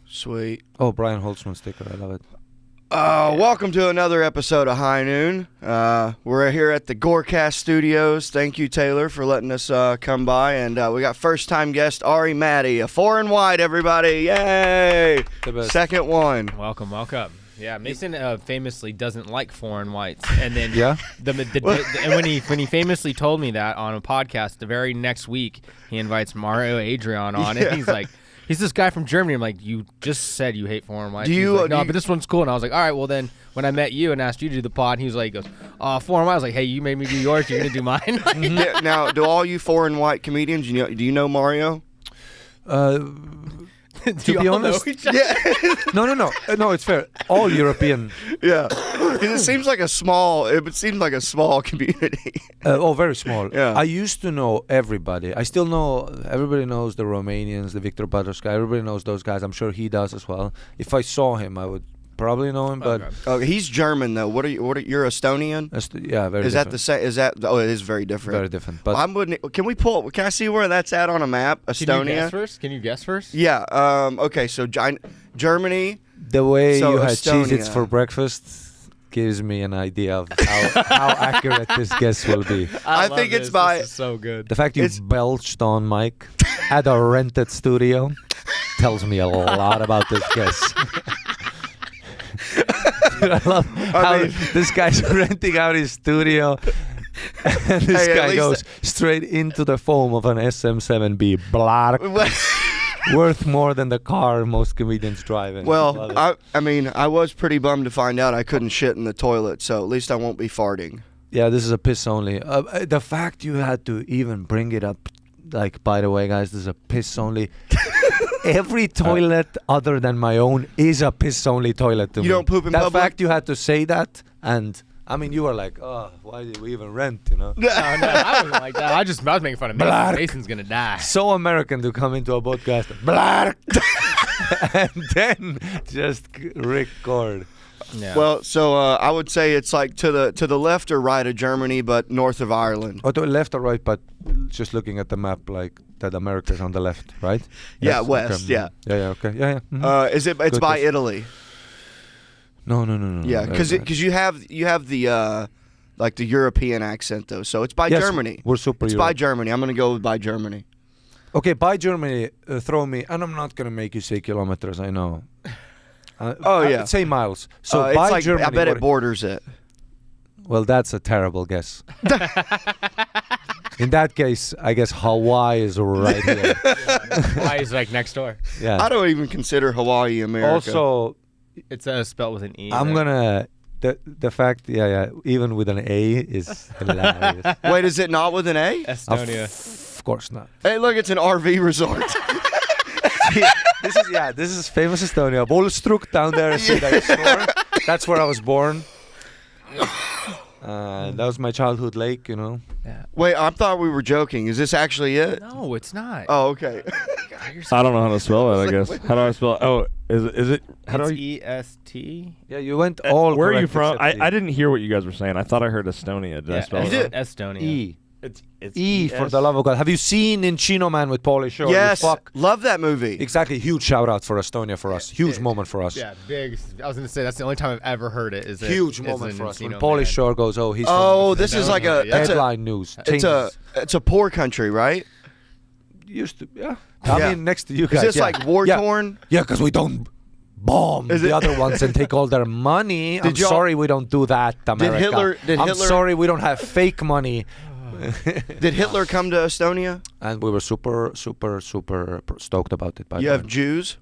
Sweet. Oh, Brian Holtzman sticker. I love it. Welcome to another episode of High Noon. We're here at the Gorecast Studios. Thank you, Taylor, for letting us come by. And we got first-time guest Ari Matti, a 4 and white, everybody. Yay! Second one. Welcome. Yeah, Mason famously doesn't like foreign whites, and then Yeah? and when he famously told me that on a podcast, the very next week he invites Mario Adrian on, and he's like, he's this guy from Germany. I'm like, you just said you hate foreign whites. Like, no, but this one's cool. And I was like, all right, well then, when I met you and asked you to do the pod, he was like, foreign white. I was like, hey, you made me do yours. You're gonna do mine. Yeah, now, do all you foreign white comedians, do you know Mario? To be honest, Yeah. no, it's fair. All European. Yeah. It seems like a small community. Very small. Yeah. I used to know everybody. I still know, everybody knows the Romanians, the Victor Butters guy. Everybody knows those guys. I'm sure he does as well. If I saw him, I would probably know him, but He's German though. You're Estonian? yeah, very. Is different. that the same? Is that? Oh, it is very different. Very different. But Can I see where that's at on a map? Estonia. Can you guess first? Yeah. Okay. So Germany. the way So you had Estonia. Cheez-Its for breakfast gives me an idea of how accurate this guess will be. I think it's by. This is so good. The fact you belched on Mike at a rented studio tells me a lot about this guess. I love how this guy's renting out his studio, and this guy goes straight into the foam of an SM7B. Blark. Worth more than the car most comedians drive in. Well, I was pretty bummed to find out I couldn't shit in the toilet, so at least I won't be farting. Yeah, this is a piss only. The fact you had to even bring it up, like, by the way, guys, this is a piss only. Every toilet other than my own is a piss only toilet to me. You don't poop in public? The fact you had to say that, and I mean, you were like, oh, why did we even rent, you know? No, I wasn't like that. I was making fun of Mason. Blark. Mason's gonna die. So American to come into a podcast, blark, and then just record. Yeah. Well, so I would say it's like to the left or right of Germany, but north of Ireland. Or to left or right, but just looking at the map, like that America's on the left, right? Yeah, Yes, west. okay. Yeah. Yeah. Okay. Yeah. Mhm. It's Good by guess. Italy. No. Yeah, because you have the like the European accent though, so it's by Yes, Germany. We're super. It's by Germany. I'm gonna go with by Germany. Okay, by Germany, throw me, and I'm not gonna make you say kilometers. I know. Yeah. Say miles. So it's by like, Germany, I bet it borders it. Well, that's a terrible guess. In that case, I guess Hawaii is right here. Why is like next door? Yeah. I don't even consider Hawaii America. Also, It's spelled with an E. I'm gonna the fact, even with an A is hilarious. Wait, is it not with an A? Estonia. Of course not. Hey, look, it's an RV resort. This is famous Estonia. Volstruk down there. See that shore? That's where I was born. That was my childhood lake, you know. Yeah. Wait, I thought we were joking. Is this actually it? No, it's not. Oh, okay. I don't know how to spell it, I guess. How do I spell it? Oh, is it? How do It's I? EST. Yeah, you went all Where are you correct from? except I didn't hear what you guys were saying. I thought I heard Estonia. Did I spell you it? did. Estonia. E. It's E for the love of God. Have you seen in Chino Man with Pauly Shore? You Yes, fuck. love that movie. Exactly. Huge shout out for Estonia for us. Huge moment for us. Yeah, big. I was gonna say that's the only time I've ever heard it. Huge moment for us. When Pauly Shore goes, oh, he's Oh, from this is like a that's a headline news. it's a poor country, right? Used to, yeah. Yeah. I mean, next to you Is guys. this yeah. like war torn? Yeah, because we don't bomb Is the it- other ones and take all their money. I'm y'all- sorry we don't do that, America. Did I'm Hitler- sorry we don't have fake money. Did Hitler come to Estonia? And we were super stoked about it. By You the have way. Jews?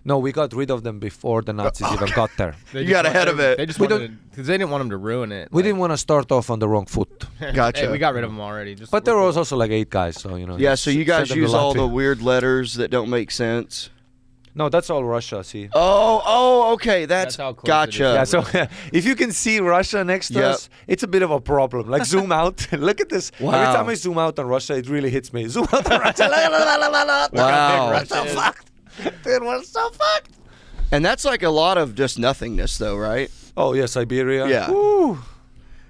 No, we got rid of them before the Nazis even got there. You got ahead of it. They just We because they didn't want them to ruin it. We didn't want to start off on the wrong foot. Gotcha. Hey, we got rid of them already. Just But there was also like 8 guys, so you know. Yeah, so you guys send them to use all the Latvia. weird letters that don't make sense. No, that's all Russia. See. Oh, okay. That's how close it gotcha. Yeah, so if you can see Russia next to Yep. us, it's a bit of a problem. Like zoom out, look at this. Wow. Every time I zoom out on Russia, it really hits me. Zoom out on Russia. Wow. We're so fucked. Dude, we're so fucked. And that's like a lot of just nothingness, though, right? Oh yeah, Siberia. Yeah. Woo.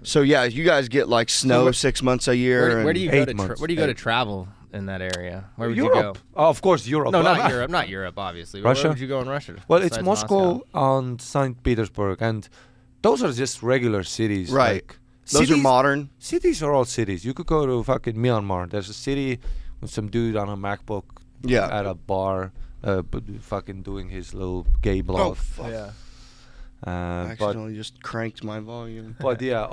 So yeah, you guys get like snow 6 months a year. Where do you go 8 to months. where do you go to travel? in that area? Where would Europe. you go? Oh, of course, Europe. No, not Europe. Not Europe, obviously. Russia? Where would you go in Russia? Well, it's besides Moscow and St. Petersburg, and those are just regular cities. Right. Like, Those are modern. Cities are all cities. You could go to fucking Myanmar. There's a city with some dude on a MacBook at a bar, fucking doing his little gay blog. Oh, fuck. Yeah. I accidentally just cranked my volume. But yeah,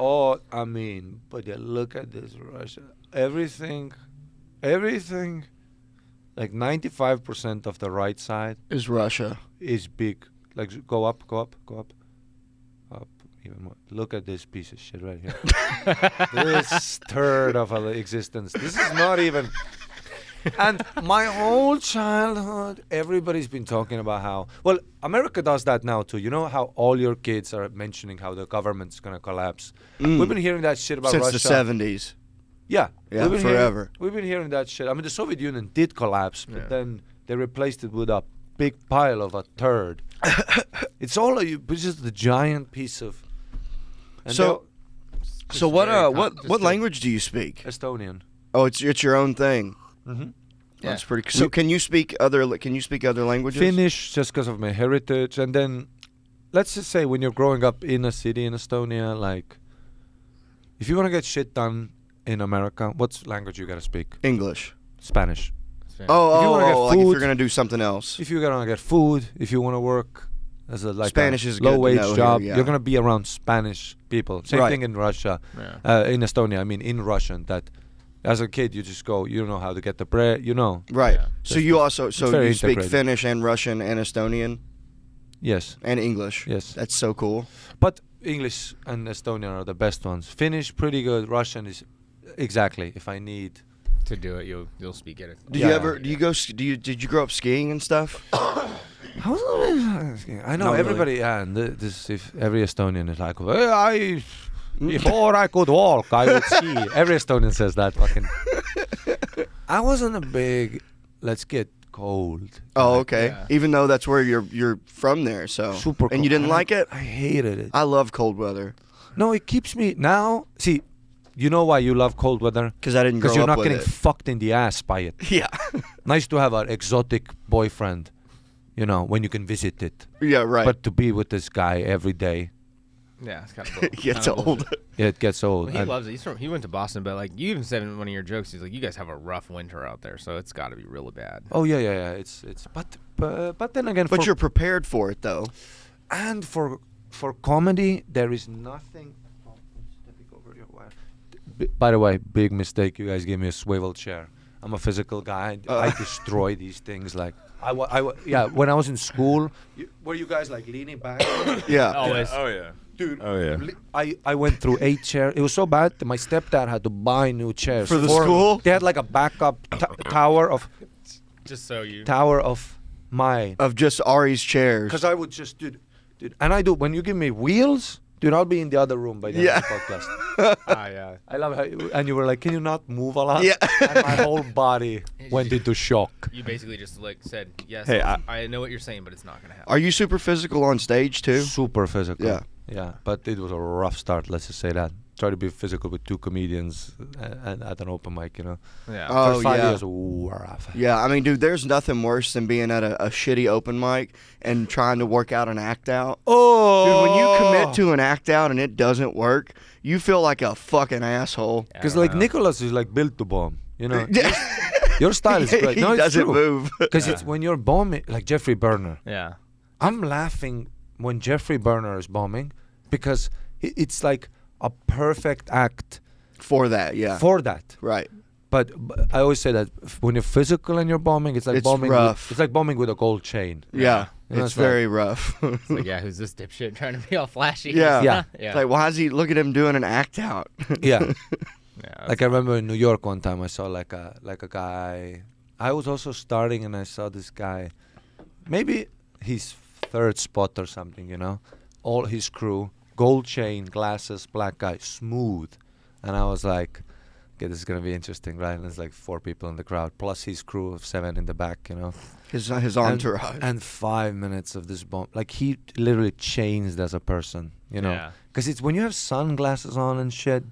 but yeah, look at this Russia. Everything, like 95% of the right side Is Russia. is big. Like go up. Even more. Look at this piece of shit right here. This turd of an existence. This is not even. And my whole childhood, everybody's been talking about how. Well, America does that now too. You know how all your kids are mentioning how the government's gonna collapse. We've been hearing that shit about Since Russia the 70s. Yeah, Yeah, forever. We've been hearing that shit. I mean, the Soviet Union did collapse, but Yeah. then they replaced it with a big pile of a turd. It's all just the giant piece of. And So what just what a- language do you speak? Estonian. Oh, it's your own thing. Mm-hmm. That's pretty. So can you speak other languages? Finnish, just because of my heritage, and then let's just say when you're growing up in a city in Estonia, like if you want to get shit done in America, what's language you gotta speak? English. Spanish. Oh, like if food- you're gonna do something else. If you're gonna get food, if you want to work as a Spanish is good low to wage know job, here, yeah. you're gonna be around Spanish people. Same Right. thing in Russia, Yeah. in Estonia. I mean, in Russian. That as a kid, you just go. You know how to get the bread. You know. Right. Yeah. So you also very you speak integrated. Finnish and Russian and Estonian Yes. and English. Yes. That's so cool. But English and Estonian are the best ones. Finnish pretty good. Russian is exactly if I need. To do it, you'll speak it. Did Yeah. you ever? Do you go? Did you grow up skiing and stuff? I know Not everybody. Yeah, and if every Estonian is like, "Hey, before I could walk, I would ski." Every Estonian says that. Fucking. I wasn't a big. Let's get cold. Oh, okay. Yeah. Even though that's where you're from there, so Super. And you didn't like it? I hated it. I love cold weather No, it keeps me now. See, you know why you love cold weather? because I didn't grow Because you're up not with getting it. fucked in the ass by it. Yeah. Nice to have an exotic boyfriend, you know, when you can visit it. Yeah. Right. But to be with this guy every day, Yeah, it's kind of it gets old. it gets old. Well, he And- loves it. He went to Boston, but like you even said in one of your jokes, he's like, "You guys have a rough winter out there, so it's got to be really bad." Oh yeah. It's but then again, But for, you're prepared for it though. and for comedy, there is nothing. Oh, I'm stepping over your wire. By the way, big mistake. You guys gave me a swivel chair. I'm a physical guy. I destroy these things. Like yeah. When I was in school, were you guys like leaning back? Yeah. Always. Oh yeah. Dude, Oh yeah. I went through 8 chairs. It was so bad that my stepdad had to buy new chairs For the school? They had like a backup tower of mine. Of just Ari's chairs. Because I would just dude, and I do when you give me wheels, dude, I'll be in the other room by the end of the podcast. Yeah. I love how and you were like, can you not move a lot? Yeah. And my whole body went into shock. You basically just like said, "Yes, Hey, I know what you're saying, but it's not gonna happen." Are you super physical on stage too? Super physical. Yeah. Yeah, but it was a rough start. Let's just say that. Try to be physical with 2 comedians and at an open mic, you know. Yeah. Oh, First 5 yeah. years, rough. Yeah, I mean, dude, there's nothing worse than being at a shitty open mic and trying to work out an act out. Oh, Dude, when you commit to an act out and it doesn't work, you feel like a fucking asshole. because like Nicholas is like built to bomb, you know. Your style is great. He No, it's doesn't true. move. Because it's when you're bombing, like Jeffrey Burner. Yeah. I'm laughing when Jeffrey Burner is bombing because it's like a perfect act For that, yeah. for that. Right. But I always say that when you're physical and you're bombing, it's like It's bombing. rough. It's like bombing with a gold chain. Yeah. You know, It's it's like- very rough. It's like, yeah, who's this dipshit trying to be all flashy? Yeah. Yeah. Yeah. It's like, why is he, look at him doing an act out? Yeah. Yeah, Like I remember in New York one time I saw like a guy. I was also starting and I saw this guy. Maybe his 3rd spot or something, you know. All his crew, gold chain, glasses, black guy, smooth. And I was like, okay, this is gonna be interesting, right? And there's like 4 people in the crowd, plus his crew of 7 in the back, you know. His And- entourage. And 5 minutes of this bomb, like he literally changed as a person, you know. Yeah. Because it's when you have sunglasses on and shit,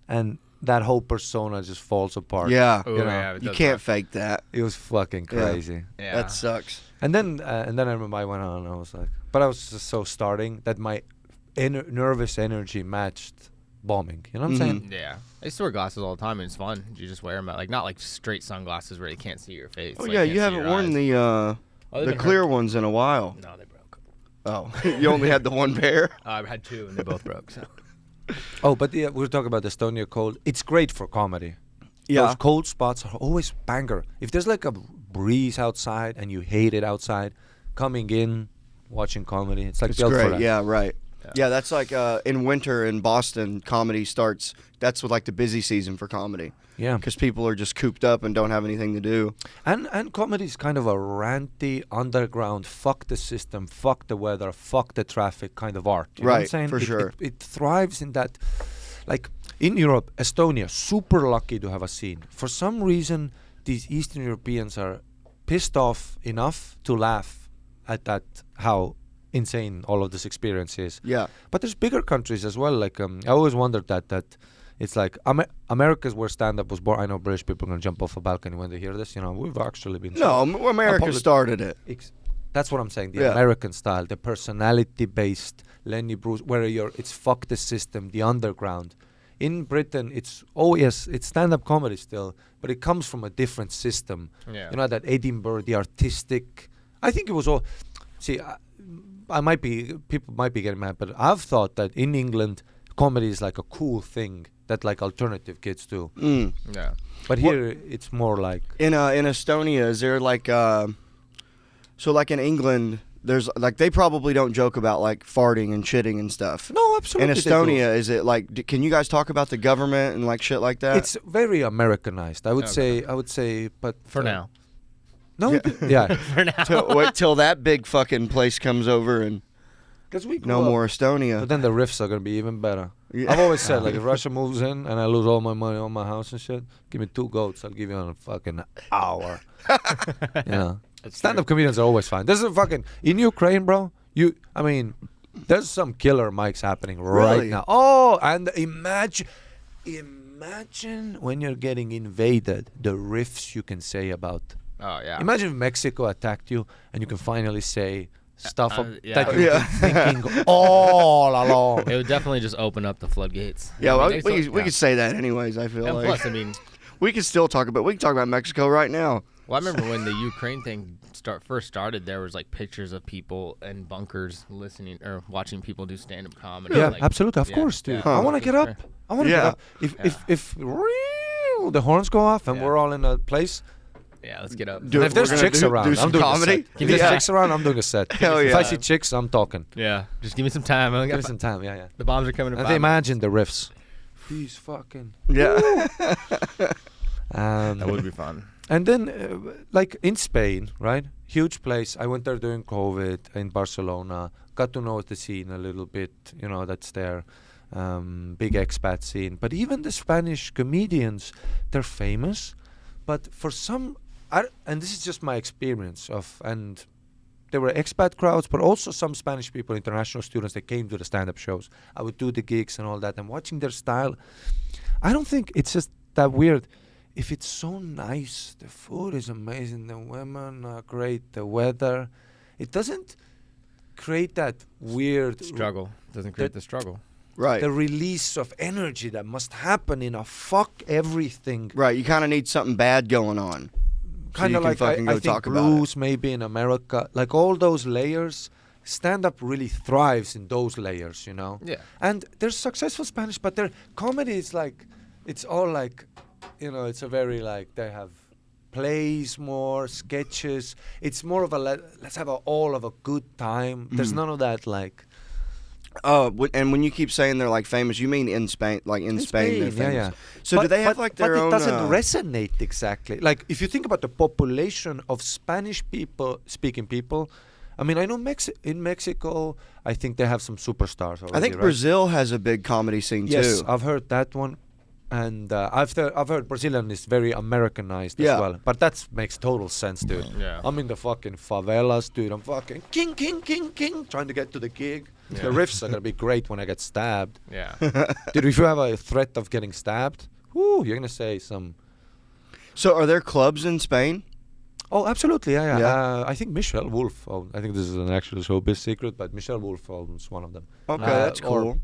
and that whole persona just falls apart. Yeah. Ooh, You know, yeah, it You does can't not. fake that. It was fucking crazy. Yeah. That sucks. And then I remember I went on and I was like, but I was just so starting that my nervous energy matched bombing. You know what I'm saying? Yeah. I used to wear glasses all the time, and it's fun. You just wear them, like not like straight sunglasses where you can't see your face. Oh like, yeah, can't you see haven't your worn eyes. the clear ones in a while. No, they broke. Oh, you only had the one pair? I've had two, and they both broke. So. Oh, but we were talking about Estonia cold. It's great for comedy. Yeah. Those cold spots are always banger. If there's like a breeze outside and you hate it outside, coming in, watching comedy, it's like It's built for great. that. Yeah, right. Yeah, that's like in winter in Boston, comedy starts. That's what, like the busy season for comedy. Yeah. Because people are just cooped up and don't have anything to do. And comedy is kind of a ranty, underground, fuck the system, fuck the weather, fuck the traffic kind of art. You know what I'm Right, saying? for sure. It thrives in that. Like in Europe, Estonia, super lucky to have a scene. For some reason, these Eastern Europeans are pissed off enough to laugh at that, how insane all of this experience is. Yeah. But there's bigger countries as well. Like I always wondered that it's like America's where stand-up was born. I know British people are gonna jump off a balcony when they hear this. You know, we've actually been. No, America Apolo- started it. That's what I'm saying. The Yeah. American style, the personality-based Lenny Bruce, where it's fuck the system, the underground. In Britain, it's it's stand-up comedy still, but it comes from a different system. Yeah. You know, that Edinburgh, the artistic. I think it was all. See, people might be getting mad, but I've thought that in England, comedy is like a cool thing that like alternative kids do. Yeah. But here, it's more like. In Estonia, is there like so like in England, there's like they probably don't joke about like farting and shitting and stuff. No, absolutely. In they do. Estonia, is it like? Can you guys talk about the government and like shit like that? It's very Americanized. I would say, but For now. No, Yeah. yeah. For now. Wait till that big fucking place comes over and Because we no more Estonia. But then the riffs are gonna be even better. Yeah. I've always said, like, if Russia moves in and I lose all my money on my house and shit, give me 2 goats. I'll give you in a fucking hour. You know, stand-up comedians are always fine. This is fucking in Ukraine, bro. I mean, there's some killer mics happening right Really? now. Oh, and imagine when you're getting invaded, the riffs you can say about. Oh yeah. Imagine if Mexico attacked you and you can finally say stuff yeah. that you've been thinking all along. It would definitely just open up the floodgates. Yeah, well, I mean, we could say that anyways. I feel And like plus, I mean, we can still talk about. We can talk about Mexico right now. well, I remember when the Ukraine thing first started. There was like pictures of people in bunkers listening or watching people do stand-up comedy. Yeah, like, absolutely, of yeah, course, dude. yeah. I want to get up. I want to get Yeah. up. If the horns go off and Yeah. we're all in a place, Yeah, let's get up. Do- and if there's we're gonna chicks do around, some I'm doing comedy? a set. If there's Yeah. chicks around, I'm doing a set. Hell If yeah. I see chicks, I'm talking. Yeah, just give me some time. Give me some time. Yeah. The bombs are coming. In And 5 minutes. imagine the riffs. These fucking. Yeah. That would be fun. And then, like in Spain, right? Huge place. I went there during COVID in Barcelona. Got to know the scene a little bit. You know, that's there. Big expat scene. But even the Spanish comedians, they're famous. But for some, and this is just my experience of, and there were expat crowds, but also some Spanish people, international students, that came to the stand-up shows. I would do the gigs and all that, and watching their style. I don't think it's just that weird. If it's so nice, the food is amazing, the women are great, the weather, it doesn't create that weird Struggle doesn't create the struggle. Right. the release of energy that must happen in a fuck everything. Right. You kind of need something bad going on. Kind you of can like fucking I go think talk about blues maybe in America, like all those layers. Stand-up really thrives in those layers, you know. Yeah. And there's successful Spanish, but their comedy is like, it's all like, you know, it's a very like, they have plays more, sketches. It's more of a let's have all of a good time. There's none of that like. And when you keep saying they're like famous, you mean in Spain? Like in Spain, they're famous. yeah. So do they have like their own? But it doesn't resonate exactly. Like if you think about the population of Spanish-speaking people, I mean, I know in Mexico, I think they have some superstars already, I think right? Brazil has a big comedy scene Yes, too. I've heard that one. And I've heard Brazilian is very Americanized Yeah. as well. But that makes total sense, dude. Yeah. I'm in the fucking favelas, dude. I'm fucking king, trying to get to the gig. The riffs are going to be great when I get stabbed. Yeah. Dude, if you have a threat of getting stabbed, you're gonna say some. So are there clubs in Spain? Oh, absolutely, yeah. Yeah. I think Michelle Wolf. I think this is an actual showbiz secret, but Michelle Wolf owns one of them. Okay, that's cool. Or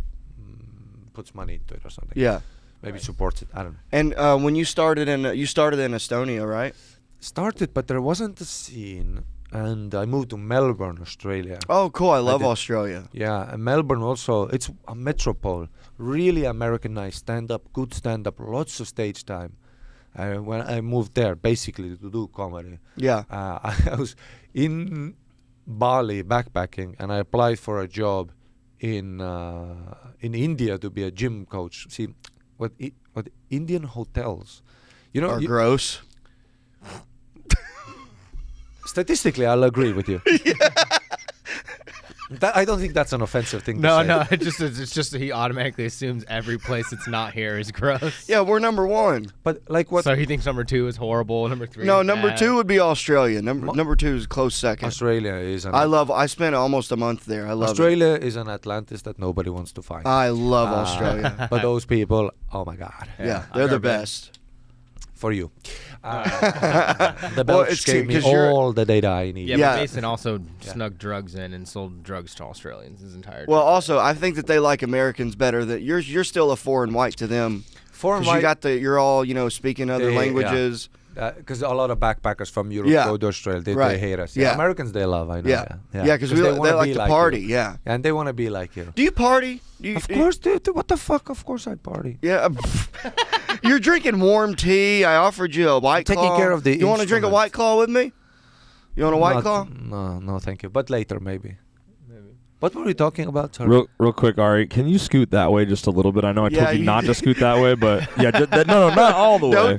puts money into it or something. Yeah. Maybe supports it. I don't know. And when you started in Estonia, right? Started, but there wasn't a scene, and I moved to Melbourne, Australia. Oh, cool! I love Australia. Yeah, and Melbourne also. It's a metropole, really Americanized stand-up, good stand-up, lots of stage time. When I moved there, basically to do comedy. Yeah. I was in Bali backpacking, and I applied for a job in India to be a gym coach. See, what Indian hotels, are gross. Statistically, I'll agree with you. I don't think that's an offensive thing to say. No, it's just that he automatically assumes every place that's not here is gross. Yeah, we're number one. But like what? So he thinks number 2 is horrible, number 3 No, is number bad. 2 would be Australia. Number 2 is close second. Australia is an I spent almost a month there. I love Australia is an Atlantis that nobody wants to find. I love Australia. But those people, oh my God. Yeah, I've they're the never been. best. For you. The Belgians gave me 'cause you're- all the data I need. Yeah, Yeah. but Mason also snuck drugs in and sold drugs to Australians his entire Well, time. also, I think that they like Americans better. That you're still a foreign white to them. Foreign 'Cause white, you're all speaking other Yeah. languages. because a lot of backpackers from Europe Yeah. go to Australia. They Right. hate us. Yeah. Americans they love. I know. Yeah, yeah, because they they wanna like be to like party. you. Yeah. And they want to be like you. Do you party? Do you, Of course, dude. What the fuck? Of course I party. Yeah. You're drinking warm tea. I offered you a White Claw. Taking care of the You want to drink a instruments. White Claw with me? You want a White Claw? No, thank you. But later, maybe. What were we talking about? Sorry. Real quick, Ari, can you scoot that way just a little bit? I know I Yeah, told you you- not to scoot that way, but yeah, no, not all the way.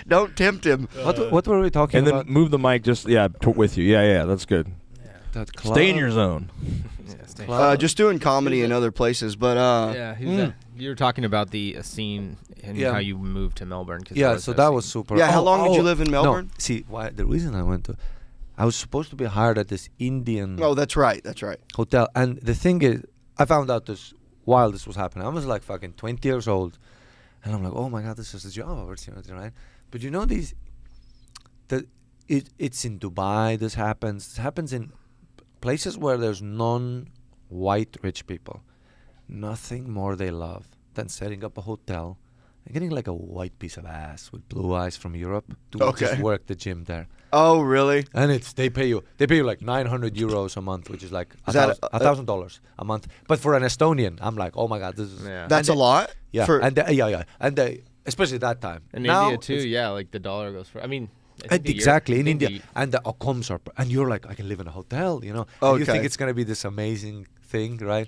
Don't tempt him. What were we talking And then about? move the mic just with you. Yeah, that's good. That club? Stay in your zone. Just doing comedy in other places, but Yeah, you were talking about the scene and Yeah. how you moved to Melbourne. 'Cause Yeah, there was so no that scene. was super. Yeah, how long did you live in Melbourne? No, see, the reason I went to, I was supposed to be hired at this Indian Oh, that's right. That's right. hotel, and the thing is, I found out this while this was happening. I was like fucking 20 years old, and I'm like, oh my God, this is a job opportunity, right? But you know it's in Dubai. This happens in places where there's non-white rich people. Nothing more they love than setting up a hotel and getting like a white piece of ass with blue eyes from Europe to just Okay. work the gym there. Oh, really? And they pay you like 900 euros a month, which is like Is that $1,000 a month. But for an Estonian, I'm like, oh my God, this is Yeah. That's a lot. yeah, For, and especially that time. In Now India too, it's- yeah, like the dollar goes for. I mean, I think the exactly I in think India, and the comms are, and you're like, I can live in a hotel, and you Okay. think it's gonna be this amazing thing, right?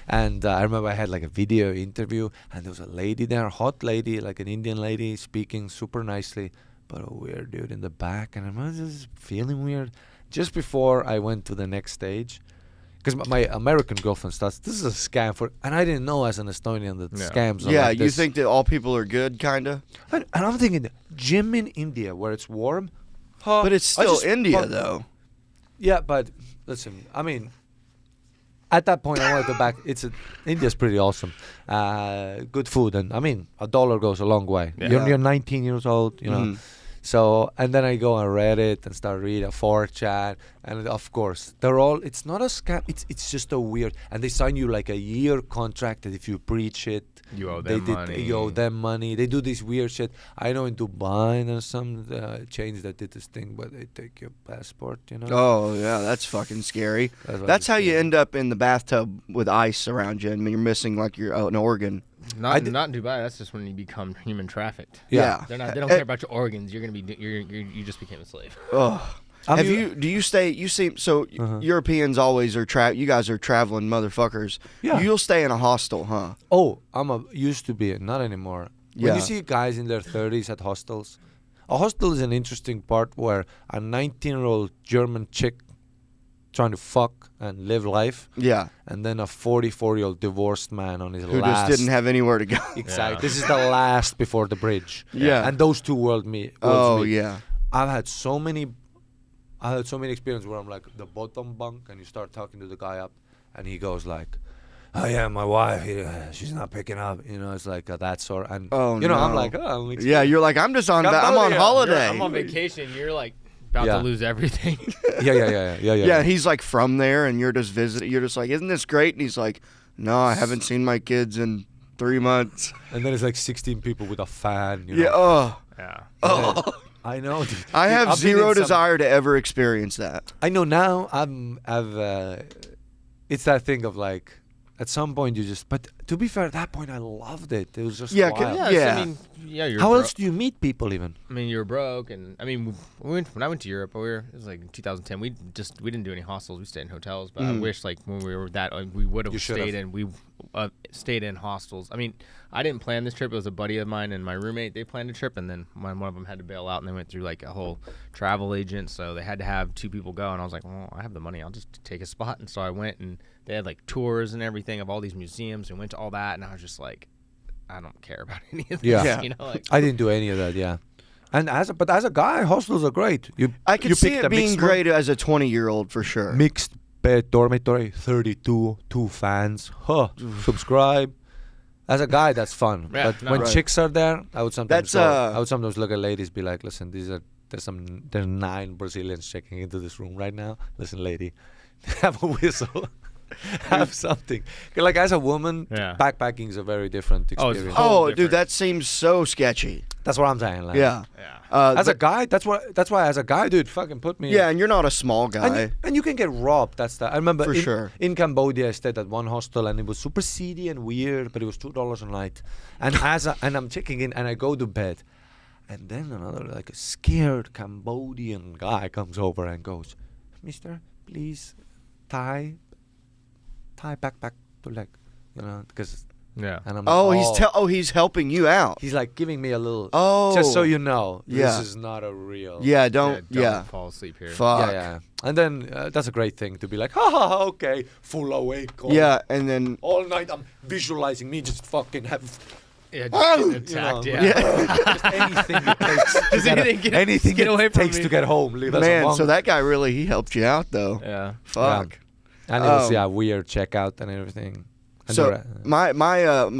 And I remember I had like a video interview, and there was a lady there, a hot lady, like an Indian lady, speaking super nicely, but a weird dude in the back, and I remember just feeling weird. Just before I went to the next stage, because my American girlfriend starts, this is a scam and I didn't know as an Estonian that Yeah. scams are yeah, like you this. think that all people are good, kind of? And I'm thinking, gym in India where it's warm, But it's I still just- India, but- though. Yeah, but listen, I mean, at that point I wanted to back. India's pretty awesome, good food, and I mean, $1 goes a long way. Yeah. You're 19 years old, you know. Mhm. So, and then I go on Reddit and start reading 4chan, and of course, it's not a scam, it's just a weird, and they sign you like a year contract that if you breach it, You owe them money. you owe them money. They do this weird shit. I know in Dubai there's some chains that did this thing, but they take your passport, you know. Oh, yeah, that's fucking scary. That's That's how you scary. end up in the bathtub with ice around you, and you're missing like an organ. Not in Dubai. That's just when you become human trafficked. Yeah. They don't care about your organs. You're gonna be. You just became a slave. Oh. Do you stay? You seem so. Europeans always are you guys are traveling motherfuckers. Yeah. You'll stay in a hostel, huh? Oh, used to be, not anymore. When Yeah. you see guys in their 30s at hostels, a hostel is an interesting part where a 19-year-old German chick trying to fuck and live life, Yeah. and then a 44-year-old divorced man on his Who last. just didn't have anywhere to go. Exactly. Yeah. This is the last before the bridge. Yeah. And those two worlds meet. Oh yeah. I've had so many experiences where I'm like the bottom bunk, and you start talking to the guy up, and he goes like, oh yeah, my wife, she's not picking up. It's like that sort. And I'm like, oh, yeah, you're like, I'm just I'm on holiday. I'm on vacation. You're like about to lose everything. Yeah. Yeah, he's like from there, and you're just visiting. You're just like, isn't this great? And he's like, no, I haven't seen my kids in 3 months. And then it's like 16 people with a fan. Yeah. Yeah. I know. Dude. I have zero desire to ever experience that. I know now. It's that thing of like, at some point you just. But to be fair, at that point I loved it. It was just wild. Yeah. I mean, you're How else do you meet people even? I mean, you're broke, and I mean, when I went to Europe, it was like in 2010. We didn't do any hostels. We stayed in hotels. But I wish like when we were we would have stayed in. We stayed in hostels. I mean, I didn't plan this trip. It was a buddy of mine and my roommate. They planned a trip, and then one of them had to bail out, and they went through like a whole travel agent. So they had to have 2 people go, and I was like, well, I have the money. I'll just take a spot. And so I went, and they had like tours and everything of all these museums, and went to all that, and I was just like, I don't care about any of this. Yeah. Like, I didn't do any of that. Yeah. And as a guy, hostels are great. I could see it being great as a 20-year-old for sure. Mixed bed dormitory, 32, 2 fans. Subscribe. As a guy, that's fun. Yeah, but when chicks are there, I would sometimes look at ladies, be like, listen, there's 9 Brazilians checking into this room right now. Listen, lady, have a whistle. Have something. Like as a woman, backpacking is a very different experience. Dude, that seems so sketchy. That's what I'm saying. Like, yeah. As a guy, that's why as a guy, dude, fucking put me. Yeah, and you're not a small guy. And you can get robbed. I remember for sure. In Cambodia, I stayed at one hostel, and it was super seedy and weird, but it was $2 a night. And and I'm checking in, and I go to bed, and then another like a scared Cambodian guy comes over and goes, "Mister, please tie backpack to leg," because. Yeah. And I'm like, he's helping you out. He's like giving me a little. Oh. Just so you know, this is not a real. Don't fall asleep here. Fuck. Yeah. And then that's a great thing to be like, ha, okay, full awake. And then all night I'm visualizing me just fucking have. Yeah, just attacked. Just anything it takes to get home. Man, so that guy really he helped you out though. Yeah. Fuck. Yeah. And it was weird checkout and everything. So my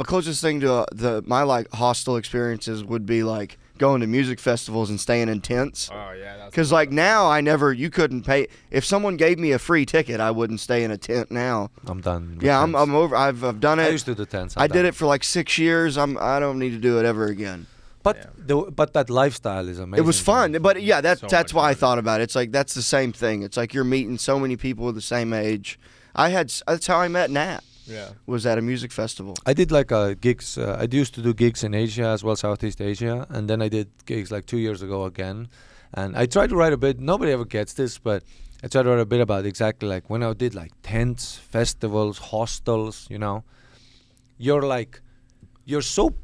closest thing to my like hostel experiences would be like going to music festivals and staying in tents. Oh yeah, because like now you couldn't pay if someone gave me a free ticket, I wouldn't stay in a tent now. I'm done. Yeah, I'm over. I've done it. I used to do tents. I did it for like 6 years. I don't need to do it ever again. But but that lifestyle is amazing. It was fun, but yeah, that's why I thought about it. It's like that's the same thing. It's like you're meeting so many people of the same age. That's how I met Nat. Yeah. Was at a music festival. I did like gigs. I used to do gigs in Asia as well, Southeast Asia, and then I did gigs like 2 years ago again. And I tried to write a bit. Nobody ever gets this, but I tried to write a bit about exactly like when I did like tents, festivals, hostels. You're so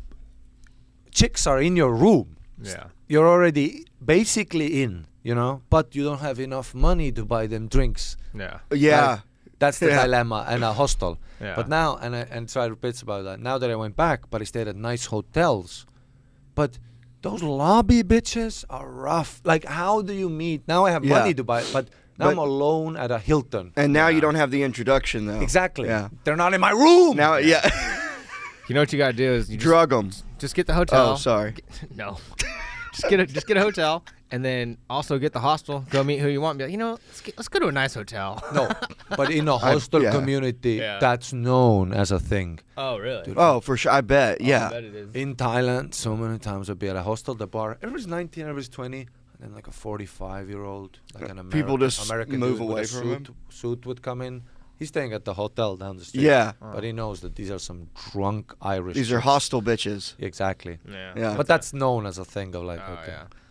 chicks are in your room. Yeah. You're already basically in, but you don't have enough money to buy them drinks. Yeah. Yeah. Like, that's the dilemma in a hostel. Yeah. But now, and tried bits about that. Now that I went back, but I stayed at nice hotels. But those lobby bitches are rough. Like, how do you meet? Now I have money to buy, but now I'm alone at a Hilton. And now you don't have the introduction, though. Exactly. Yeah. They're not in my room. Now, You know what you got to do is you drug them. Just get the hotel. Oh, sorry. No. Just get a hotel, and then also get the hostel. Go meet who you want. And be like, let's go to a nice hotel. No, but in a hostel community, that's known as a thing. Oh, really? Dude, for sure. I bet. Yeah. I bet it is. In Thailand, so many times I'd be at a hostel, the bar. Everybody's 19, everybody's 20, and then like a 45-year-old, like an American. People just American move dude away with a from him. Suit would come in. He's staying at the hotel down the street. Yeah. But he knows that these are some drunk Irish. These are hostile bitches. Exactly. Yeah. But that's known as a thing of like.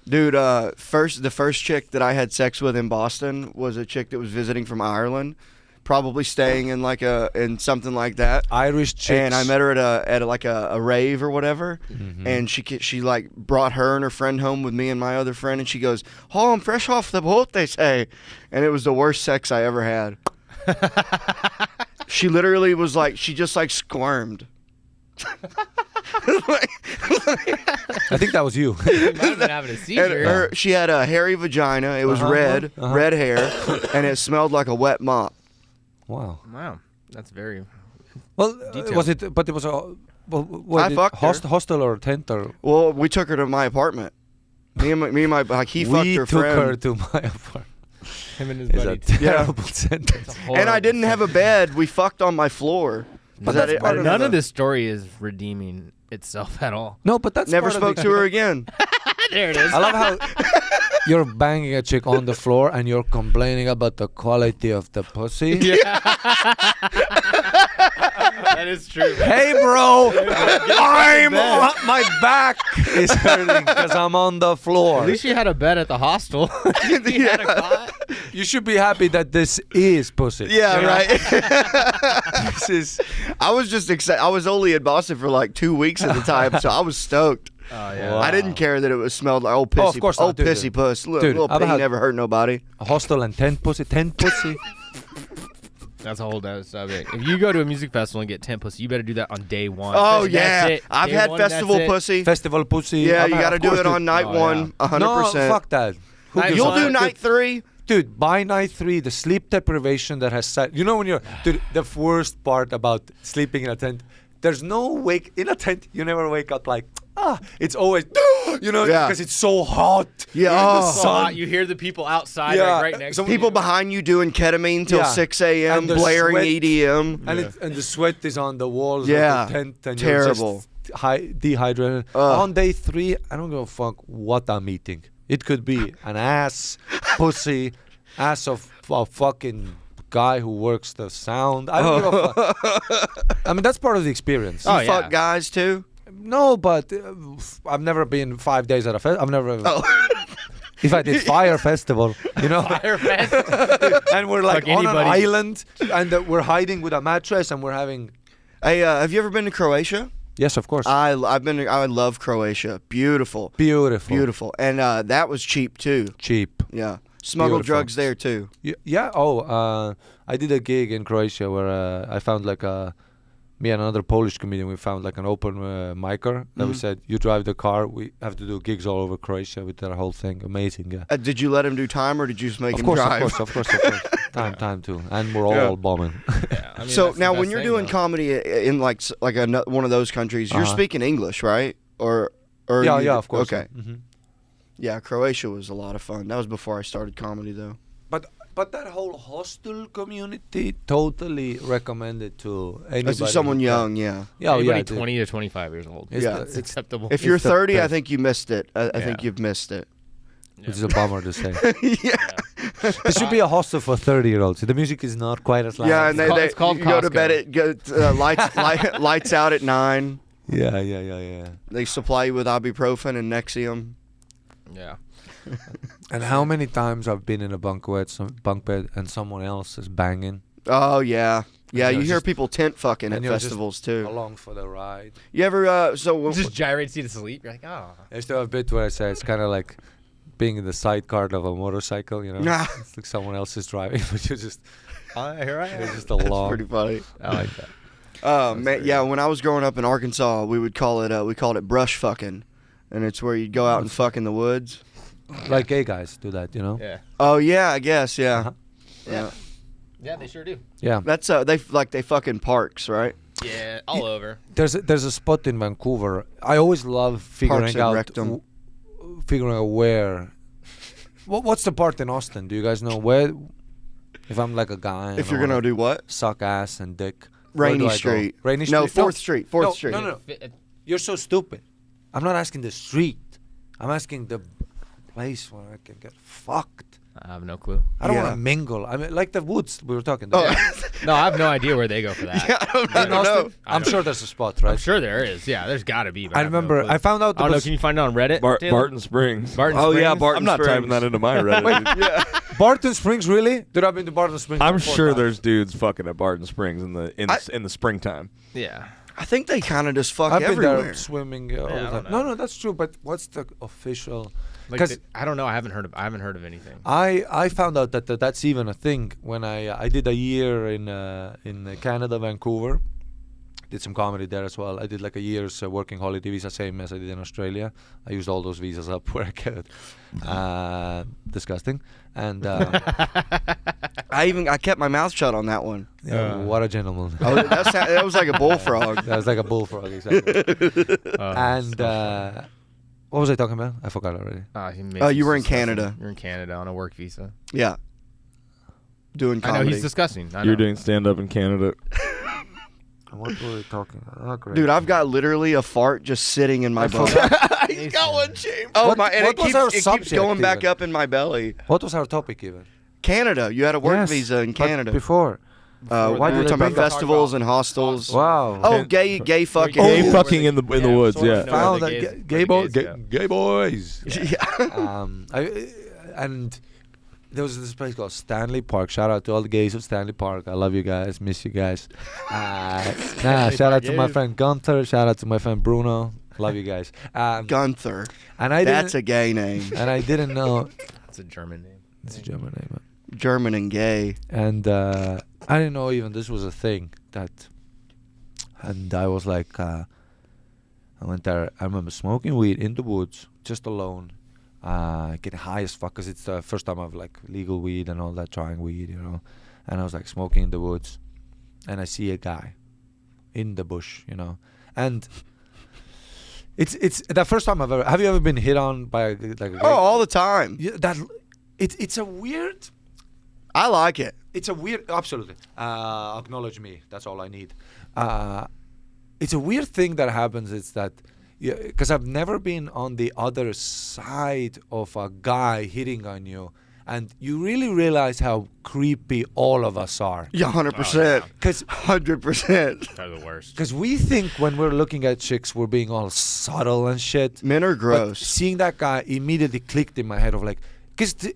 Dude, the first chick that I had sex with in Boston was a chick that was visiting from Ireland, probably staying in in something like that. Irish chicks. And I met her at a rave or whatever, and she like brought her and her friend home with me and my other friend, and she goes, "Oh, I'm fresh off the boat," they say, and it was the worst sex I ever had. She literally was like, she just like squirmed. I think that was you. You might have been having a seizure. She had a hairy vagina. It was red hair, and it smelled like a wet mop. Wow. Wow. That's very Well, Details. was it? But it was a. I fucked her. Hostel or tent or. Well, we took her to my apartment. Me and my like he fucked her We took friend. her to my apartment. Him and his It's a buddy. terrible sentence. And I didn't have a bed. We fucked on my floor. But Is that that's it? I part didn't None have of this story is redeeming itself at all. No, but that's Never part of spoke the- to her again. There it is. I love how you're banging a chick on the floor and you're complaining about the quality of the pussy. That is true. Hey, bro, my back is hurting because I'm on the floor. At least you had a bed at the hostel. You had a cot. You should be happy that this is pussy. Yeah, You know? right. This is. I was just excited. I was only in Boston for like 2 weeks at the time, so I was stoked. Oh yeah. Wow. I didn't care that it was smelled like old pissy. Oh, of course not, old dude. pissy puss. Little, Dude, little I've pee had- never hurt nobody. A hostel and tent pussy. That's a whole other subject. If you go to a music festival and get 10 pussy, you better do that on day one. Oh That's yeah, it. I've Day had one, that's festival it. pussy. Festival pussy. Yeah, I've you had- got to of do course, it on dude. night Oh, one, 100%. No, fuck that. Who Night gives You'll a one. do fuck? night 3. Dude, by night 3, the sleep deprivation that has set. You know when you're. Dude, the worst part about sleeping in a tent, there's no wake. In a tent, you never wake up like, it's always, you know, Yeah. because it's so hot. Yeah, You're in the oh. So sun. hot, you hear the people outside Yeah. like, right next So to People you. behind you doing ketamine till Yeah. 6 a.m. And the blaring sweat. EDM. And the sweat is on the walls Yeah. of the tent. And Terrible. You're just dehydrated. Ugh. On day 3, I don't give a fuck what I'm eating. It could be an ass, pussy, ass of a fucking guy who works the sound. I don't give a fuck. I mean, that's part of the experience. Oh, You yeah. fuck guys too? No, but I've never been 5 days at a festival. I've never. Oh. If I did Fire Festival, you know, Fire Fest. and we're like Fuck on an anybody. island, and we're hiding with a mattress, and we're having. Hey, have you ever been to Croatia? Yes, of course. I've been. I love Croatia. Beautiful, Beautiful. beautiful, and that was cheap too. Cheap. Yeah, smuggled Beautiful. drugs there too. Yeah. Oh, I did a gig in Croatia where I found like me and another Polish comedian. We found like an open micer that we said, "You drive the car. We have to do gigs all over Croatia with that whole thing. Amazing. Yeah. Did you let him do time, or did you just make Of him course, drive? of course. Time too. And we're all Yeah. bombing. Yeah, I mean, So that's the now, best when you're thing, doing though. comedy in like one of those countries, you're Uh-huh. speaking English, right? Or Yeah, of course. Okay, Mhm. yeah, Croatia was a lot of fun. That was before I started comedy, though. But that whole hostel community totally recommended to anybody. As someone who can. young, yeah. Yeah, Anybody dude. 20 to 25 years old. It's Yeah. the- It's acceptable. If you're the 30, I best. think you missed it. I think Yeah. you've missed it. Which is a bummer to say. Yeah. There should be a hostel for 30-year-olds. The music is not quite as loud. Yeah, and It's called you go to Costco. bed at lights out at 9. Yeah. They supply you with ibuprofen and Nexium. Yeah. And how many times I've been in a bunk bed and someone else is banging Oh yeah, yeah. you're You hear just- people tent fucking at and you're just festivals too. along for the ride. You ever Just gyrates you to sleep. You're like, oh. I used to have a bit where I say it's kind of like being in the sidecar of a motorcycle, you know? Nah. It's like someone else is driving, but you're just Here I you're just That's along. pretty funny. I like that. Man, yeah. When I was growing up in Arkansas, we called it brush fucking, and it's where you'd go out and fuck in the woods. Like gay guys do that, you know? Yeah. Oh yeah, I guess yeah. Uh-huh. Yeah. Yeah, they sure do. Yeah. That's they fuck in parks, right? Yeah, all over. There's a spot in Vancouver. I always love Parks figuring and out Rectum. figuring out where. What's the part in Austin? Do you guys know where? If I'm like a guy, and If I you're gonna wanna do what? suck ass and dick. where do Rainy I go? Street. Rainy Street. No, 4th Street. 4th no, Street. No. You're so stupid. I'm not asking the street. I'm asking the place where I can get fucked. I have no clue. I don't Yeah. want to mingle. I mean, like the woods we were talking about. Oh, No, I have no idea where they go for that. yeah, I don't In Austin, know. I'm sure there's a spot, right? I'm sure there is. Yeah, there's got to be. But I have no remember clue. I found out I there don't know. was Can you find it on Reddit? Taylor? Barton Springs. Barton Oh, yeah, Springs? Barton I'm not Springs. typing that into my Reddit. Yeah. Barton Springs, really? Dude, I've been to Barton Springs. I'm 4 sure times. there's dudes fucking at Barton Springs in the springtime. Yeah. I think they kind of just fuck I've been everywhere. there swimming all Yeah, I the don't time. know. No, that's true. But what's the official? Like 'Cause I don't know. I haven't heard of anything. I found out that that's even a thing when I did a year in Canada, Vancouver. did some comedy there as well. I did like a year's working holiday visa, same as I did in Australia. I used all those visas up where I could. Disgusting. And I kept my mouth shut on that one. what a gentleman. Oh, that was like a bullfrog. That was like a bullfrog, exactly. And what was I talking about? I forgot already. You were in Canada. You're in Canada on a work visa. Yeah. Doing comedy. I know, he's disgusting. You're doing stand-up in Canada. What were we talking about? Oh, great. Dude, I've got literally a fart just sitting in my butt. He's got one chamber. Oh, it keeps going back up in my belly. What was our topic even? Canada. You had a work visa in Canada. Before. Why we were talking about festivals and hostels. Wow. Oh, gay fucking. Gay fucking in the woods, yeah. Found that gay boys. Yeah. And there was this place called Stanley Park. Shout out to all the gays of Stanley Park. I love you guys. Miss you guys. Shout out to my friend Gunther. Shout out to my friend Bruno. Love you guys. Gunther. And that's a gay name. And I didn't know. That's a German name. It's a German name. German and gay. And I didn't know even this was a thing. And I was like, I went there. I remember smoking weed in the woods, just alone. Getting high as fuck, because it's the first time I've like legal weed and all that, trying weed, you know. And I was like smoking in the woods, and I see a guy in the bush, you know. And it's the first time I've ever. Have you ever been hit on by a guy? Oh, all the time. Yeah, it's a weird. I like it. It's a weird. Absolutely. Acknowledge me. That's all I need. It's a weird thing that happens. It's that. Yeah, because I've never been on the other side of a guy hitting on you, and you really realize how creepy all of us are. Yeah, 100%. 100%. They're the worst. Because we think when we're looking at chicks, we're being all subtle and shit. Men are gross. But seeing that guy immediately clicked in my head of like,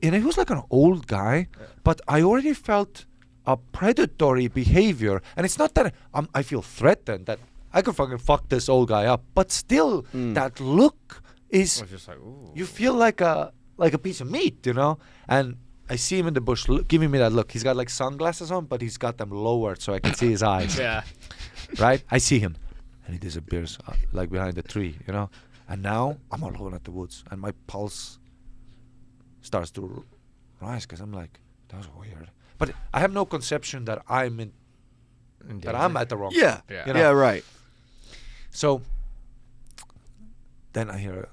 and he was like an old guy, but I already felt a predatory behavior, and it's not that I feel threatened that I could fucking fuck this old guy up, but still, that look is just like, ooh. You feel like a piece of meat, you know. And I see him in the bush, giving me that look. He's got like sunglasses on, but he's got them lowered so I can see his eyes. Yeah. Right. I see him, and he disappears like behind the tree, you know. And now I'm alone at the woods, and my pulse starts to rise because I'm like, that was weird. But I have no conception that I'm at the wrong. Yeah. You know? Yeah. Right. So then I hear,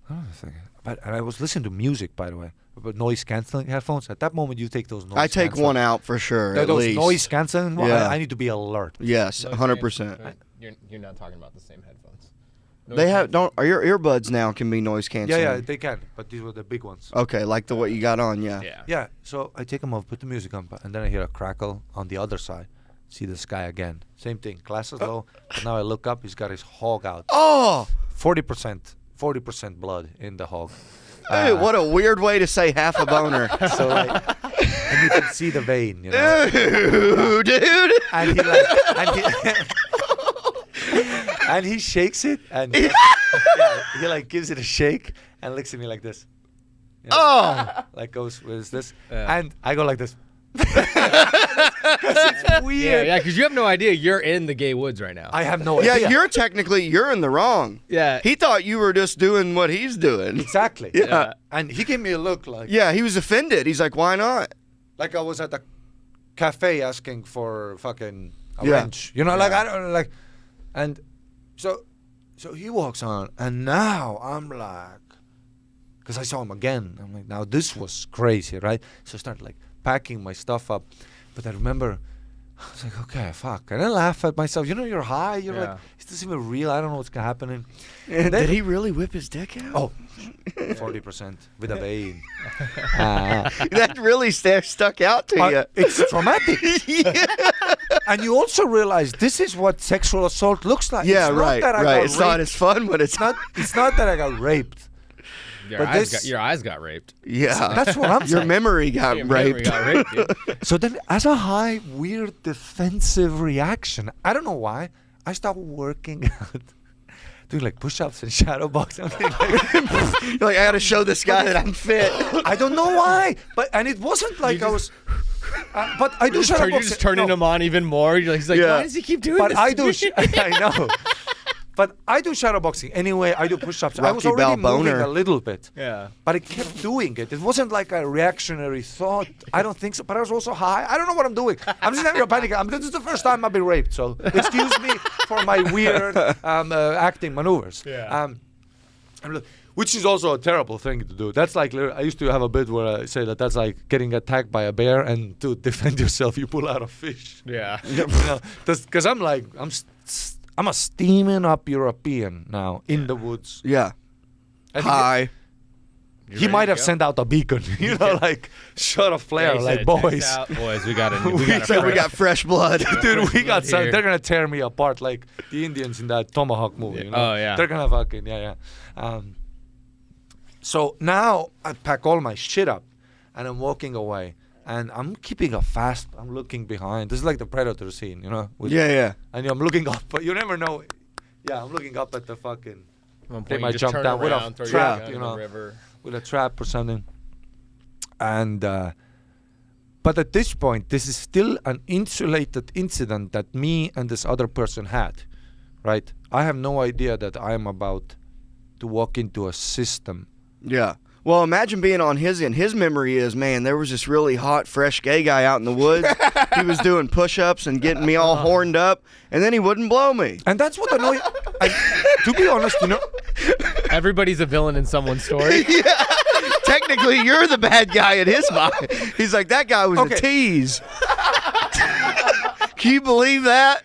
and I was listening to music, by the way, but noise canceling headphones. At that moment, you take those noise. I take one out for sure. At those least. noise canceling. Yeah. I need to be alert. Yes, 100%. You're not talking about the same headphones. They have your earbuds now can be noise canceling. Yeah, they can, but these were the big ones. Okay, like what you got on. Yeah. Yeah. So I take them off, put the music on, and then I hear a crackle on the other side. See this guy again. Same thing. Glasses low. But now I look up. He's got his hog out. Oh! 40% blood in the hog. Dude, what a weird way to say half a boner. So like, and you can see the vein, you know. Dude. And he shakes it, and he like gives it a shake and looks at me like this. You know, like goes with this, and I go like this. Because it's weird. Yeah, because you have no idea you're in the gay woods right now. I have no idea. Yeah, you're in the wrong. Yeah. He thought you were just doing what he's doing. Exactly. Yeah. And he gave me a look like. Yeah, he was offended. He's like, why not? Like I was at a cafe asking for fucking a wrench. You know, like I don't like, and so he walks on, and now I'm like, because I saw him again. I'm like, now this was crazy, right? So I started like packing my stuff up, but I remember I was like, okay, fuck, and I laugh at myself. You know, you're high. You're like, is this even real? I don't know what's happening. And did he really whip his dick out? Oh, 40% with a vein. That really stuck out to you. It's traumatic. And you also realize this is what sexual assault looks like. Yeah, it's right. It's not as fun, but it's not. It's not that I got raped. Your eyes got raped. Yeah, that's what I'm saying. Your memory got raped. So then, as a high, weird, defensive reaction, I don't know why, I started working out, doing like push-ups and shadow boxing. You're like, I gotta show this guy that I'm fit. I don't know why, and it wasn't like I was. But I do shadowboxing. You're just turning him on even more. He's like, why does he keep doing this? But I do. I know. But I do shadowboxing anyway. I do push-ups. I was already moving a little bit. Yeah. But I kept doing it. It wasn't like a reactionary thought. I don't think so. But I was also high. I don't know what I'm doing. I'm just having a panic. This is the first time I've been raped. So excuse me for my weird acting maneuvers. Yeah. Which is also a terrible thing to do. That's like, I used to have a bit where I say that's like getting attacked by a bear, and to defend yourself, you pull out a fish. Yeah. Because I'm like, I'm a steaming up European now in the woods. Yeah. Hi. He might have sent out a beacon, like shot a flare, like boys. Boys, we got fresh blood. Dude, we got some. They're gonna tear me apart like the Indians in that Tomahawk movie. Oh yeah. They're gonna fucking so now I pack all my shit up, and I'm walking away, and I'm keeping I'm looking behind. This is like the Predator scene, Yeah. And I'm looking up, but you never know. Yeah, I'm looking up at the fucking. They might jump down with a trap, with a trap or something. And but at this point, this is still an insulated incident that me and this other person had, right? I have no idea that I am about to walk into a system. Yeah. Well, imagine being on his end. His memory is, man, there was this really hot, fresh gay guy out in the woods. He was doing push-ups and getting me all horned up, and then he wouldn't blow me. And that's what annoys. To be honest, everybody's a villain in someone's story. Yeah. Technically, you're the bad guy in his mind. He's like, that guy was a tease. Can you believe that?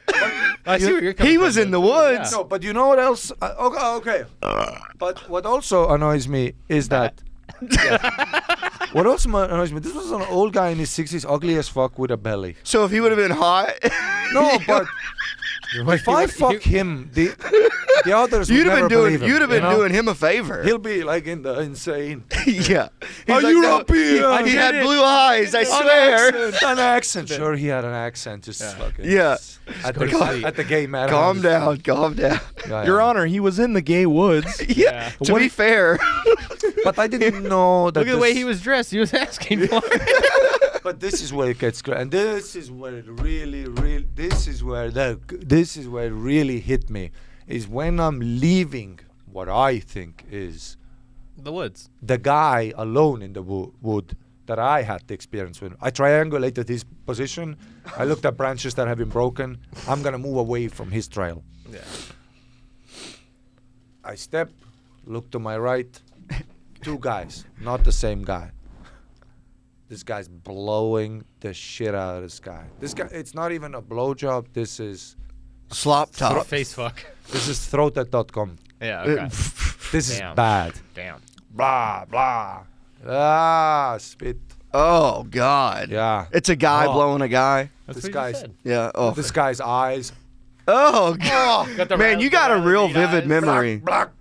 I see where you're coming he from. was in the woods. Yeah. No, but you know what else? Okay. But what also annoys me is that. What also annoys me? This was an old guy in his 60s, ugly as fuck, with a belly. So if he would have been hot. No, but if I fuck him, the others would never believe him. You'd have been doing him a favor. He'll be like in the insane. Yeah. Are you European? He had blue eyes, I swear. An accent. Sure, he had an accent. Just fucking. Yeah. At the gay man. Calm down. Yeah, Your Honor, he was in the gay woods. Yeah. To be fair. But I didn't know that. Look at the way he was dressed. He was asking for it. But this is where it gets great, and this is where it really, this is where it really hit me, is when I'm leaving what I think is the woods. The guy alone in the wood that I had the experience with. I triangulated his position. I looked at branches that have been broken. I'm gonna move away from his trail. Yeah. I step, look to my right, 2 guys, not the same guy. This guy's blowing the shit out of this guy. This guy, it's not even a blowjob. This is slop top. Face fuck. This is throated.com. Yeah, okay. This is bad. Damn. Blah, blah. Spit. Oh, God. Yeah. It's a guy blowing a guy. That's this what you guy's. said. Yeah. Oh. This guy's eyes. Oh, God. Man, you got a real vivid memory. Black.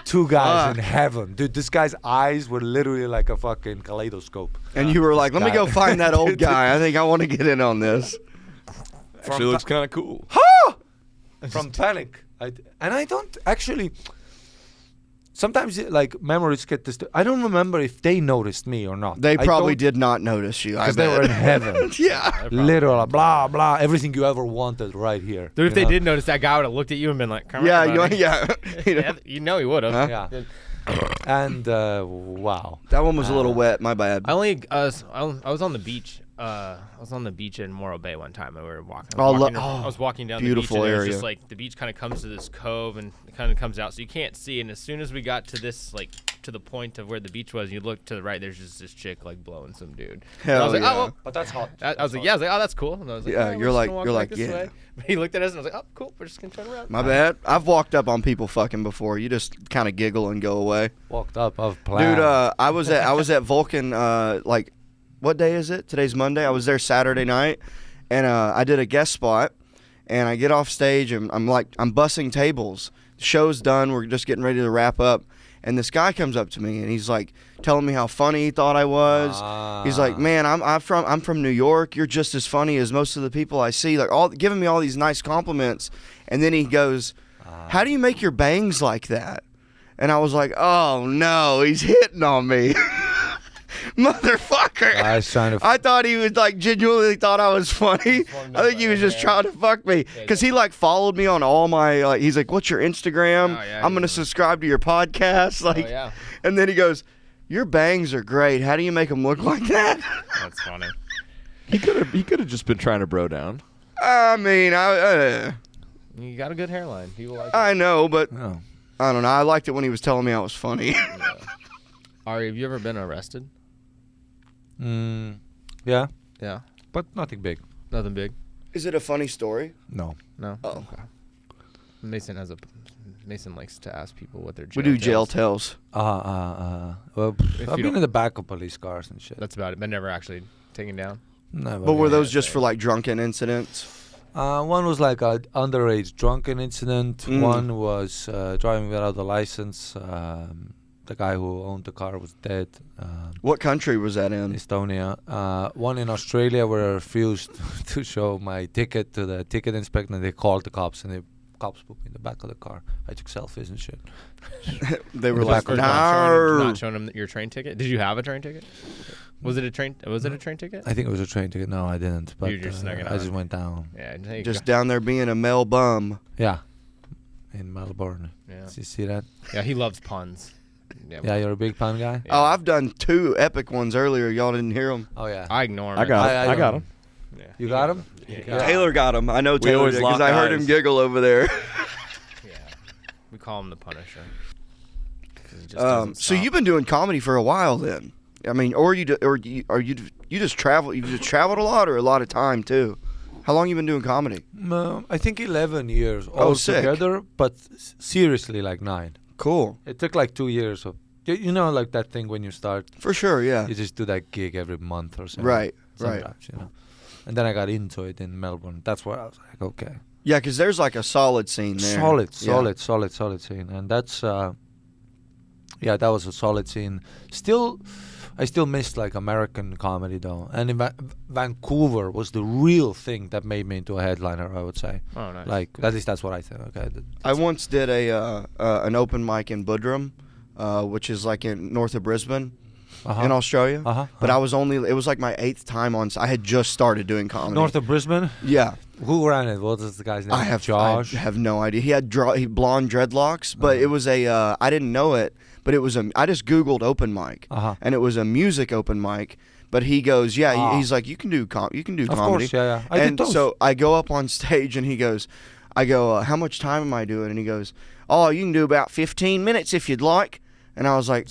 2 guys in heaven. Dude, this guy's eyes were literally like a fucking kaleidoscope. And you were like, let me go find that old guy. I think I want to get in on this. Actually looks kind of cool. From panic. I don't actually... Sometimes like memories get this. I don't remember if they noticed me or not. They probably did not notice you. Because they were in heaven. Yeah. Literal blah blah. Everything you ever wanted right here. Dude, if they did notice, that guy would have looked at you and been like, "Come yeah, on, yeah. You know he would have. Huh? Yeah. And wow. That one was a little wet. My bad. I was on the beach. I was on the beach in Morro Bay one time, and we were walking. I was walking down the beach, and it was just like the beach kind of comes to this cove and it kind of comes out, so you can't see. And as soon as we got to this, like to the point of where the beach was, you look to the right. There's just this chick like blowing some dude. Hell I was like, yeah. oh, well, But that's hot. I was like, oh, that's cool. And I was like, Yeah, you're like, this yeah. way. But he looked at us and I was like, oh, cool. We're just gonna turn around. My bad. I've walked up on people fucking before. You just kind of giggle and go away. Walked up of plan. Dude, I was at Vulcan. Like, what day is it? Today's Monday. I was there Saturday night, and I did a guest spot. And I get off stage and I'm bussing tables. The show's done. We're just getting ready to wrap up. And this guy comes up to me and he's like telling me how funny he thought I was. He's like, man, I'm from New York. You're just as funny as most of the people I see. Like giving me all these nice compliments. And then he goes, how do you make your bangs like that? And I was like, oh no, he's hitting on me. Motherfucker. I was trying to. I thought he was like genuinely thought I was funny. I think he was just trying to fuck me because he like followed me on all my like. He's like, "What's your Instagram? I'm gonna subscribe to your podcast." Like, and then he goes, "Your bangs are great. How do you make them look like that?" That's funny. He could have just been trying to bro down. I mean, You got a good hairline. People like it. I know, but Oh. I don't know. I liked it when he was telling me I was funny. Ari, have you ever been arrested? Yeah, Yeah. but nothing big. Nothing big. Is it a funny story? No. No. Oh. Okay. Mason likes to ask people what their We do jail tells. Well, If I've you been don't- in the back of police cars and shit. That's about it. But never actually taken down. No, But were those yeah, just for like drunken incidents? One was like an underage drunken incident. Mm. One was driving without a license. The guy who owned the car was dead. What country was that in? Estonia. One in Australia where I refused to show my ticket to the ticket inspector, and they called the cops, and the cops put me in the back of the car. I took selfies and shit. They were The like, back of the Not showing him your train ticket. Did you have a train ticket? Was it a train ticket? I think it was a train ticket. No, I didn't. But You just snuck it I on. just went down. Yeah. There you just go. down there being a male bum. Yeah, in Melbourne. Yeah. Did you see that? Yeah. He loves puns. Yeah, you're a big pun guy. Yeah. Oh, I've done 2 epic ones earlier. Y'all didn't hear them. Oh yeah. I ignore him. I got I him. Yeah. You got him? Yeah. Taylor got him. I know Taylor always did because lock I heard eyes. him giggle over there. Yeah. We call him the Punisher. 'Cause he just doesn't So stop. you've been doing comedy for a while then. I mean, you just travel? You just traveled a lot, or a lot of time too? How long you been doing comedy? I think 11 years Oh, sick. altogether, but seriously like 9. Cool. It took like 2 years of, you know, like that thing when you start, For sure, yeah. you just do that gig every month or something. Right, Sometimes, you know. And then I got into it in Melbourne. That's where I was like, okay. Yeah, because there's like a solid scene there. Solid scene. And that's, yeah, that was a solid scene. I still missed like American comedy though. And in Vancouver was the real thing that made me into a headliner, I would say. Oh, nice. Like, at least that's what I think. Okay. I once did an open mic in Budrum, which is like in north of Brisbane. In Australia, but I was it was like my 8th time on. I had just started doing comedy. North of Brisbane? Yeah. Who ran it? What was the guy's name? I have Josh? I have no idea. He had blonde dreadlocks, but it was I didn't know it, but it was I just Googled open mic, and it was a music open mic. But he goes, yeah, he's like, you can do comedy. Of course, yeah. I And did those. so I go up on stage, and he goes, I go, how much time am I doing? And he goes, oh, you can do about 15 minutes if you'd like. And I was like,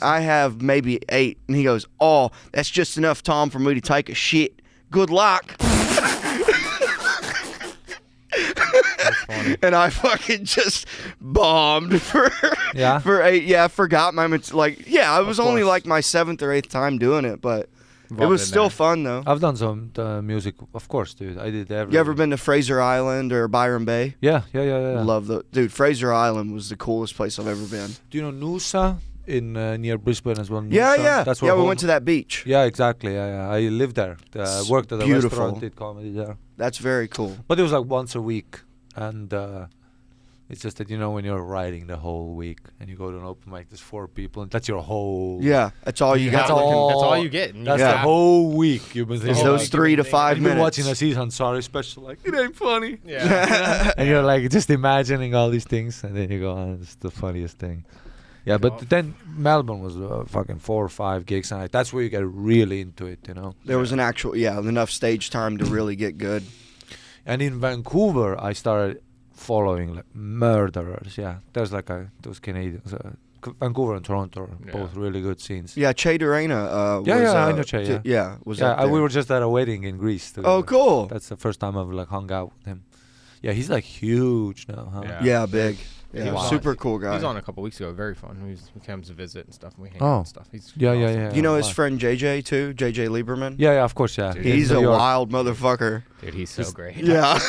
I have maybe 8. And he goes, oh, that's just enough time for me to take a shit. Good luck. And I fucking just bombed for 8. Yeah, I forgot my like. Yeah, I was only like my 7th or 8th time doing it, but it was still fun though. I've done some music, of course, dude. I did everything. You ever been to Fraser Island or Byron Bay? Yeah. Love dude. Fraser Island was the coolest place I've ever been. Do you know Noosa in near Brisbane as well? Noosa? Yeah. That's where we went to that beach. Yeah, exactly. Yeah. I lived there. Worked at a beautiful restaurant, did comedy there. That's very cool. But it was like once a week, and it's just that, you know, when you're writing the whole week and you go to an open mic, there's 4 people, and that's your whole. Yeah, that's all you got. That's all you get. That's the whole week. You've been It's those 3 to 5 You've minutes. been watching Aziz Ansari special, like, it ain't funny. Yeah. And you're like just imagining all these things, and then you go, oh, it's the funniest thing. Yeah, but then Melbourne was fucking 4 or 5 gigs a night. That's where you get really into it, you know. There was an actual, enough stage time to really get good. And in Vancouver, I started following like murderers. Yeah, there's like those Canadians. Vancouver and Toronto are both really good scenes. Yeah, Che Durena. I know Che. Yeah, we were just at a wedding in Greece together. Oh, cool. That's the first time I've like hung out with him. Yeah, he's like huge now, huh? Yeah, big. Yeah, He was super cool guy. He was on a couple weeks ago. Very fun. He comes to visit and stuff. And we hang out and stuff. He's Yeah. You know his friend JJ too? JJ Lieberman? Yeah, of course, yeah. Dude, He's a wild motherfucker. Dude, he's so great. Yeah.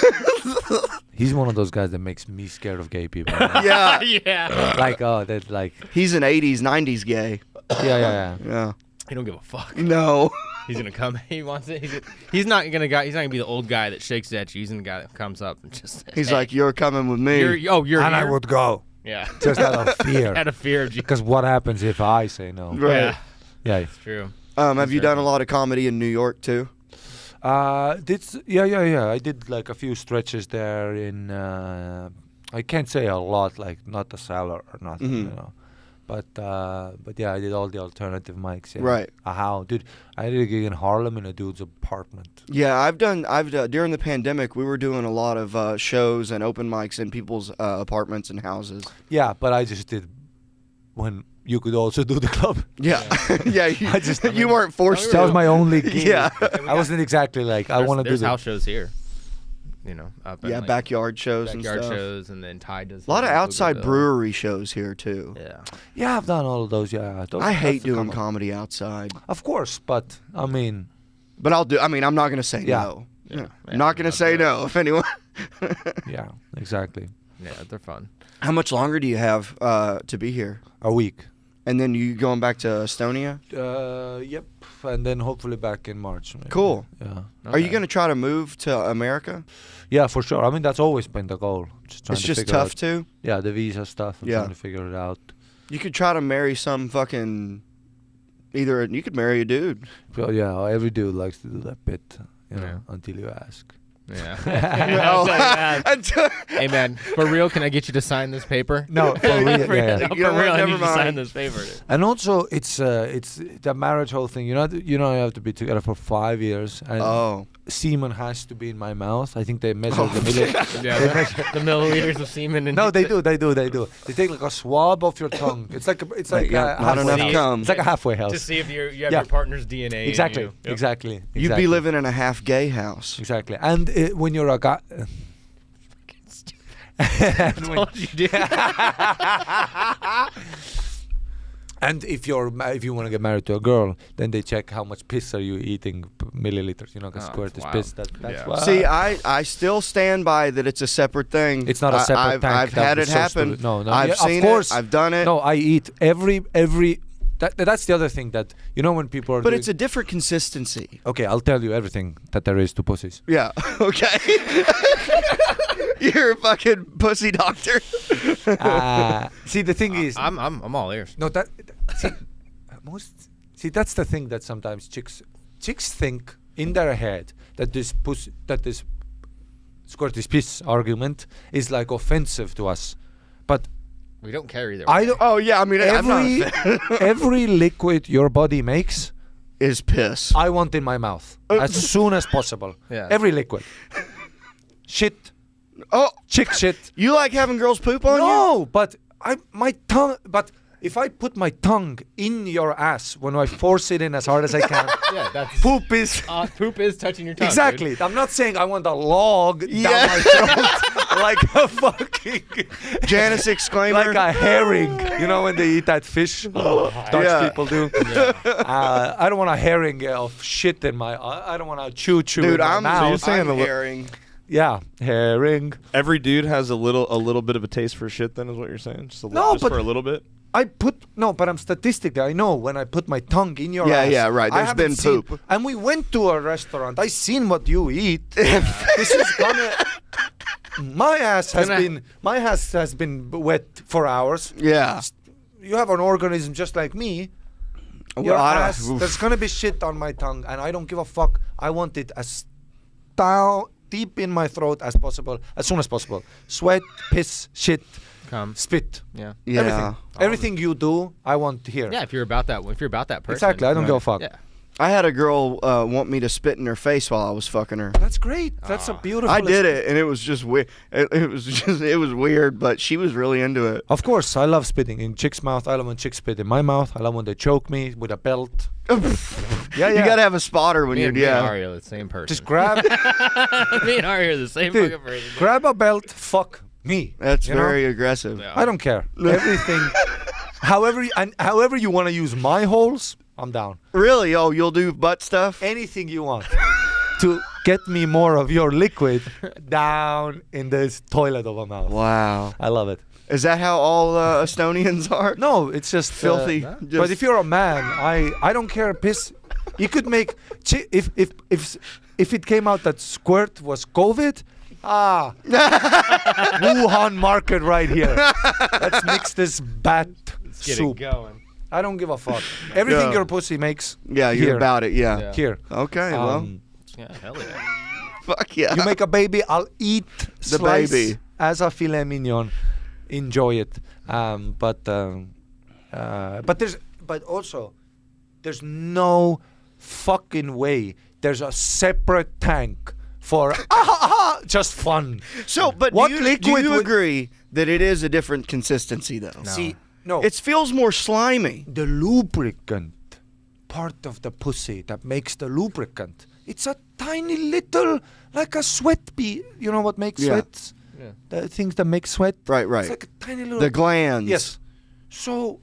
He's one of those guys that makes me scared of gay people. Yeah. Yeah. Like, that like. He's an 80s, 90s gay. Yeah. Yeah. He don't give a fuck. No. He's gonna come. He wants it. He's not gonna be the old guy that shakes at you. He's the guy that comes up and just. Says, He's hey, like, you're coming with me. you're And here? I would go. Yeah. Just out of fear. Out of fear of you. Because what happens if I say no? Right. Yeah. Yeah. It's true. Have you done a lot of comedy in New York too? I did like a few stretches there in. I can't say a lot, like not a cellar or nothing, you know. But yeah, I did all the alternative mics. Yeah. Right. Dude, I did a gig in Harlem in a dude's apartment. Yeah, I've done during the pandemic, we were doing a lot of shows and open mics in people's apartments and houses. Yeah, but I just did when you could also do the club. Yeah, yeah. You weren't forced to. That was my only gig. Yeah. I wasn't exactly like I want to do. There's house shows here. You know, up in, like, backyard shows and stuff. Backyard shows, and then Ty does a lot of outside brewery shows here too. Yeah, I've done all of those. Yeah, I hate doing comedy outside. Of course, but I mean, I'm not gonna say no. Yeah. I'm not gonna say no if anyone. Yeah, exactly. Yeah, they're fun. How much longer do you have to be here? A week. And then you going back to Estonia? Yep. And then hopefully back in March. Maybe. Cool. Yeah. Okay. Are you going to try to move to America? Yeah, for sure. I mean, that's always been the goal. It's just tough too? Yeah, the visa stuff. I'm trying to figure it out. You could try to marry some fucking... you could marry a dude. Well, yeah, every dude likes to do that bit, you know, until you ask. Yeah. Oh. Hey man, for real, can I get you to sign this paper? No, for real. For real, I need you to mind. sign this paper. And also, it's the marriage whole thing. You know, you have to be together for 5 years, and semen has to be in my mouth. I think they measure the the milliliters of semen. No, they do. They take like a swab of your tongue. It's like not enough cum. It's like a halfway house To see if you have your partner's DNA. Exactly. In you. Exactly. You'd be living in a half gay house. Exactly. And when you're a guy. And if you want to get married to a girl, then they check how much piss are you eating milliliters. You know, because squirt is piss. That's why. See, I still stand by that. It's a separate thing. It's not a separate tank. I've had it happen. No. I've seen it. I've done it. No, I eat every. That's the other thing that when people are. But it's a different consistency. Okay, I'll tell you everything that there is to pussies. Yeah. Okay. You're a fucking pussy doctor. See, the thing is, I'm all ears. No, that's the thing that sometimes chicks think in their head that this squirt is piss argument is like offensive to us, but. We don't care either. Oh yeah, I mean every liquid your body makes is piss. I want in my mouth as soon as possible. Yeah. Every liquid. Shit. Oh, chick shit. You like having girls poop on you? No, but my tongue. But if I put my tongue in your ass when I force it in as hard as I can, that's poop is touching your tongue. Exactly. Dude. I'm not saying I want a log down my throat like a fucking Janice exclaimer, like a herring. You know when they eat that fish? Dutch people do. Yeah. I don't want a herring of shit in my. I don't want to chew Dude, in my mouth. So I'm herring. Yeah, herring. Every dude has a little bit of a taste for shit. Then is what you're saying? Just for a little bit. But I'm statistically, I know when I put my tongue in your ass. Yeah, right. There's been poop. And we went to a restaurant. I seen what you eat. This is gonna. My ass has been wet for hours. Yeah. You have an organism just like me. Your ass. There's gonna be shit on my tongue, and I don't give a fuck. I want it as down deep in my throat as possible, as soon as possible. Sweat, piss, shit. Spit. Yeah. Everything you do, I want here. Yeah, if you're about that person. Exactly. I don't give a fuck. Yeah. I had a girl want me to spit in her face while I was fucking her. That's great. That's a beautiful. I did it, and it was just weird. It was weird, but she was really into it. Of course, I love spitting in chicks' mouth. I love when chicks spit in my mouth. I love when they choke me with a belt. Yeah. You gotta have a spotter when you're. Me and Ari are the same person. Just grab. Me and Ari are the same fucking person. Grab a belt. Fuck me. That's very aggressive. Yeah. I don't care. Everything. However you want to use my holes, I'm down. Really? Oh, you'll do butt stuff? Anything you want to get me more of your liquid down in this toilet of a mouth. Wow. I love it. Is that how all Estonians are? No, it's just filthy. But if you're a man, I don't care. Piss. You could make if it came out that squirt was COVID. Wuhan market right here. Let's mix this bat Let's get soup. it going. I don't give a fuck. Everything your pussy makes. Yeah, you're here. about it. Yeah. Here. Okay. Well. Yeah, hell yeah. Fuck yeah. You make a baby, I'll eat The slice baby. as a filet mignon. Enjoy it. But also there's no fucking way there's a separate tank for just fun. So, but What do you liquid would- agree that it is a different consistency though? No. See, no. It feels more slimy. The lubricant part of the pussy that makes the lubricant. It's a tiny little, like a sweat bee. You know what makes Yeah. sweats? Yeah. The things that make sweat. Right. It's like a tiny little. The glands. Yes. So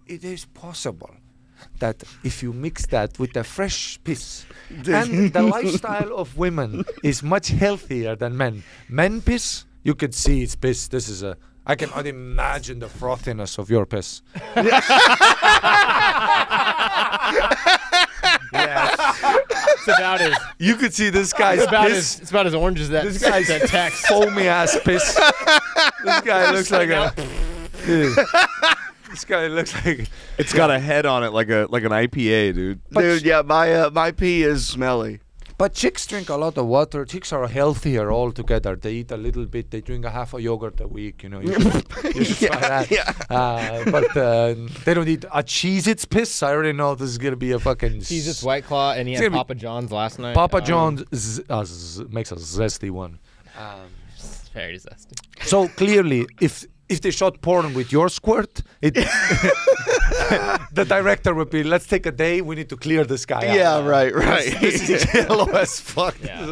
it is possible that if you mix that with the fresh piss, and the lifestyle of women is much healthier than men. Men piss, you can see it's piss. This is a. I can only imagine the frothiness of your piss. Yes. It's about as You could see this guy's piss. it's about as orange as that. This guy's that text. foamy ass piss. This guy looks like a. Dude. This guy looks like. It's got a head on it like an IPA, dude. Dude, yeah, my pee is smelly. But chicks drink a lot of water. Chicks are healthier altogether. They eat a little bit. They drink a half a yogurt a week. You know. You should try that. Yeah. But they don't eat a Cheez-Its piss. I already know this is gonna be a fucking. Cheez-Its White Claw, and he It's had gonna be- Papa John's last night. Papa John's makes a zesty one. Very zesty. So clearly, if they shot porn with your squirt, it the director would be, let's take a day. We need to clear this guy out. Yeah, right. This is yellow as fuck. Yeah.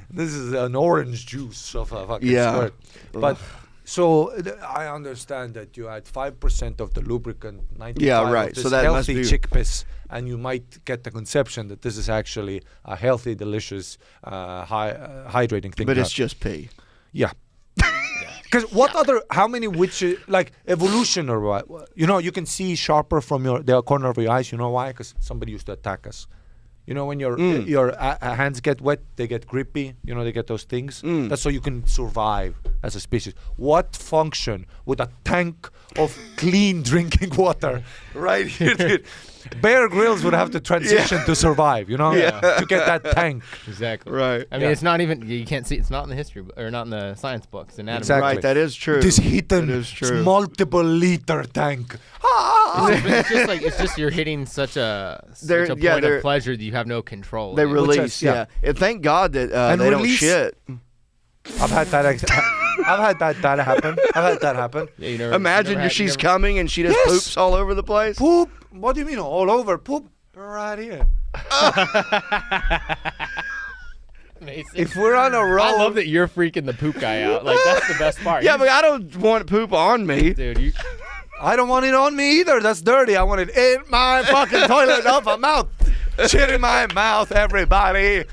This is an orange juice of a fucking Yeah. squirt. But so I understand that you add 5% of the lubricant, 95 Yeah, right. of this So that must healthy be- chick piss, and you might get the conception that this is actually a healthy, delicious, hydrating thing. But to it's have. just pee. Yeah. Because how many witches, like evolution or what? You know, you can see sharper from the corner of your eyes. You know why? Because somebody used to attack us. You know, when your hands get wet, they get grippy. You know, they get those things. That's so you can survive as a species. What function would a tank of clean drinking water right here, dude? Bear Grylls would have to transition to survive, you know, to get that tank. Exactly. Right. I mean, it's not even. You can't see. It's not in the history or not in the science books. Anatomy. Exactly. Right, that is true. This hidden, That is true. multiple liter tank. It's just like you're hitting such a point of pleasure that you have no control. They in it. release, yeah. And thank God that And they don't release- shit. I've had that. I've had that happen. I've had that happen. Yeah, you never- Imagine you never had- she's you never- coming and she just Yes. poops all over the place. Poop. What do you mean all over? Poop right here. Amazing. If we're on a roll, I love that you're freaking the poop guy out. Like that's the best part. Yeah, but I don't want poop on me. dude, you. I don't want it on me either. That's dirty. I want it in my fucking toilet, off my mouth. Shit in my mouth, everybody.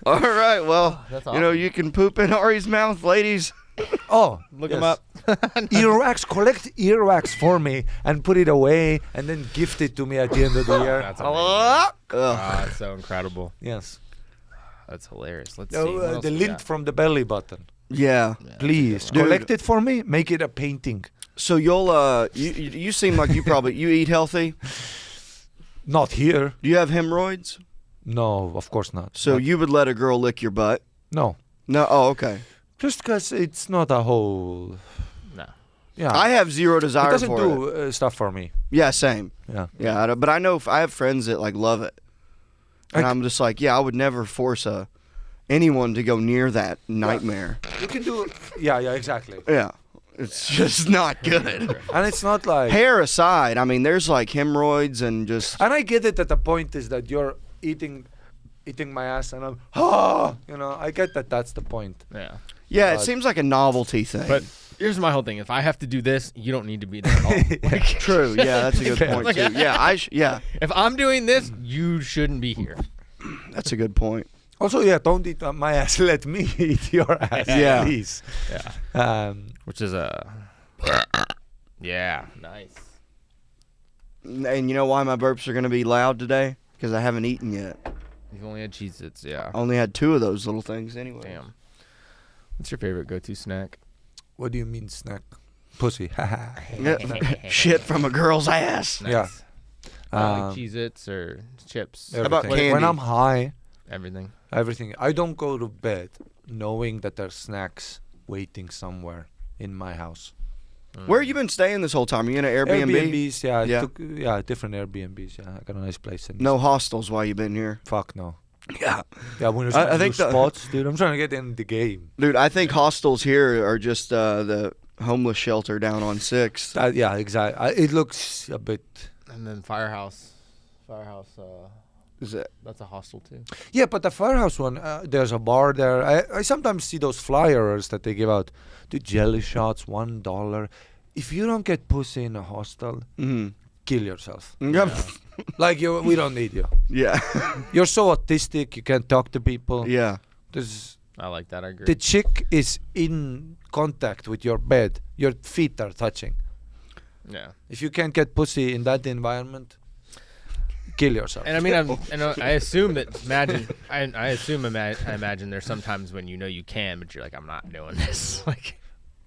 All right, well, That's you know, awesome. you can poop in Ari's mouth, ladies. Oh, Look yes. him up. Earwax, collect earwax for me and put it away and then gift it to me at the end of the year. That's amazing. Ugh. That's so incredible. Yes. That's hilarious. Let's see. No, what else the we lint got? from the belly button. Yeah. Please Dude. collect it for me. Make it a painting. So you seem like you eat healthy. Not here. Do you have hemorrhoids? No, of course not. So Not- you would let a girl lick your butt? no, No. Oh, okay. just because it's not a whole. No. Yeah, I have zero it desire doesn't for do it. stuff for me. Yeah, same. Yeah. Yeah, but I know I have friends that like love it, and I'm just like, yeah, I would never force anyone to go near that nightmare. You can do. Yeah, exactly. Yeah, it's just not good. And it's not like. Hair aside, I mean, there's like hemorrhoids and just. And I get it that the point is that you're eating my ass, and I'm. You know, I get that that's the point. Yeah. Yeah, it God. seems like a novelty thing. But here's my whole thing. If I have to do this, you don't need to be there at all. Like, True. Yeah, that's a good point Like- too. Yeah, yeah, if I'm doing this, you shouldn't be here. that's a good point. Also, yeah, don't eat my ass. Let me eat your ass, Yeah. please. Yeah. Which is yeah, nice. And you know why my burps are gonna be loud today? Because I haven't eaten yet. You've only had Cheez-Its, yeah. I only had 2 of those little things anyway. Damn. What's your favorite go-to snack? What do you mean snack? Pussy. Shit from a girl's ass. Nice. Yeah. Like Cheez-Its or chips. Everything. about candy? When I'm high, Everything. I don't go to bed knowing that there's snacks waiting somewhere in my house. Where you been staying this whole time? Are you in an Airbnb? Airbnbs, yeah. Yeah. Different Airbnbs, yeah. I got a nice place. No hostels while you been here. Fuck no. Yeah. Yeah, when I think the- spots, dude, I'm trying to get in the game. Dude, I think hostels here are just the homeless shelter down on 6th. Yeah, exactly. It looks a bit... And then Firehouse. Is it? That's a hostel too. Yeah, but the Firehouse one, there's a bar there. I sometimes see those flyers that they give out. Do jelly shots, $1. If you don't get pussy in a hostel, kill yourself. Yep. Like, we don't need you. Yeah. You're so autistic, you can't talk to people. Yeah. I like that. I agree. The chick is in contact with your bed. Your feet are touching. Yeah. If you can't get pussy in that environment, kill yourself. And I mean, I assume that I imagine there's sometimes when you know you can, but you're like, I'm not doing this. Like,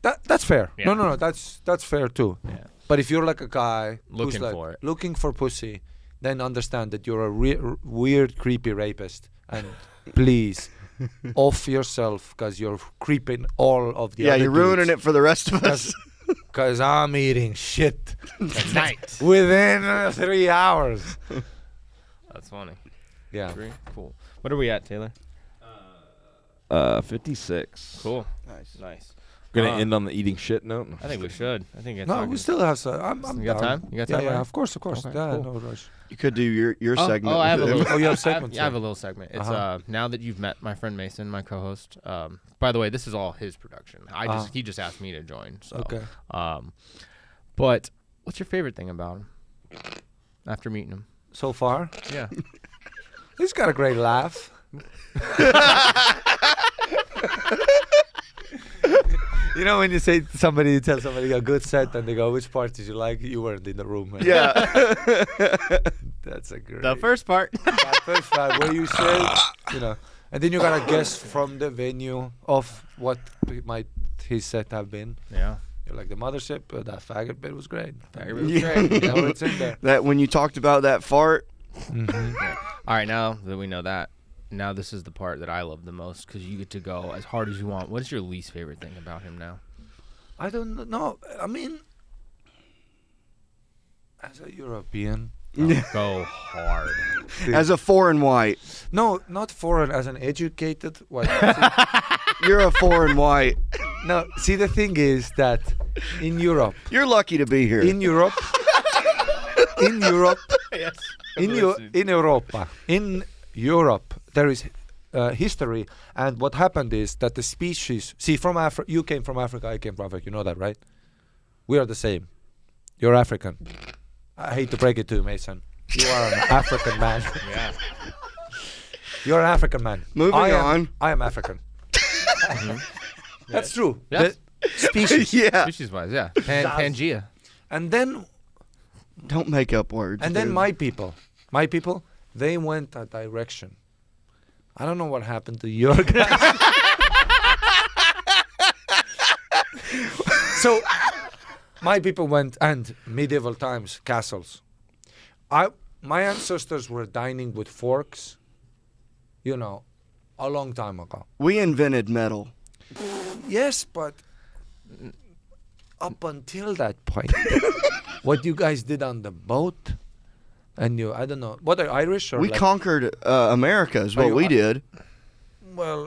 that's fair. Yeah. No, that's fair too. yeah. But if you're like a guy Looking who's like for it. looking for pussy, then understand that you're a weird, creepy rapist, and please off yourself because you're creeping all of the Yeah, other you're ruining it for the rest of us. Because I'm eating shit Tonight. within 3 hours. That's funny. Yeah. Agree. Cool. What are we at, Taylor? 56. Cool. Nice. We're gonna end on the eating shit note. I think we should. I think it's No, we still have some. I'm You got down. time? You got Yeah, time? yeah, Ryan? of course. Okay, Yeah, cool. no rush. You could do your segment. Oh, I have a with little. him. Oh, you have I segments, I have yeah. a little segment. It's Uh-huh. now that you've met my friend Mason, my co-host. By the way, this is all his production. He just asked me to join. So. Okay. But what's your favorite thing about him? After meeting him. So far, Yeah. he's got a great laugh. You know when you say to somebody, you tell somebody a good set, and they go, "Which part did you like?" You weren't in the room. Man. Yeah. That's a great. The first part. That first part where you say, and then you gotta guess from the venue of what might his set have been. Yeah. You're like the mothership, but that faggot bit was great. Faggot bit was Yeah. great. You know, it's in there. That when you talked about that fart. All right, now that we know that, now this is the part that I love the most because you get to go as hard as you want. What is your least favorite thing about him now? I don't know. I mean, as a European, Go hard. As a foreign white. no, not foreign. As an educated white. You're a foreign white. No, see, the thing is that in Europe, You're lucky to be here. in Europe, Yes. in Europa, in Europe, there is history, and what happened is that the species. See, from Africa, you came from Africa, I came from Africa. You know that, right? We are the same. You're African. I hate to break it to you, Mason. You are an African man. Yeah. You're an African man. Moving on. I am African. That's true. Yes. The species. Yeah. Species-wise, yeah. Pangea. And then Don't make up words. And then dude. my people, they went a direction. I don't know what happened to your guys. So, my people went, and medieval times, castles. My ancestors were dining with forks, a long time ago. We invented metal. Yes, but up until that point, what you guys did on the boat, and I don't know, what are Irish or We like, conquered America is what you- we did. well,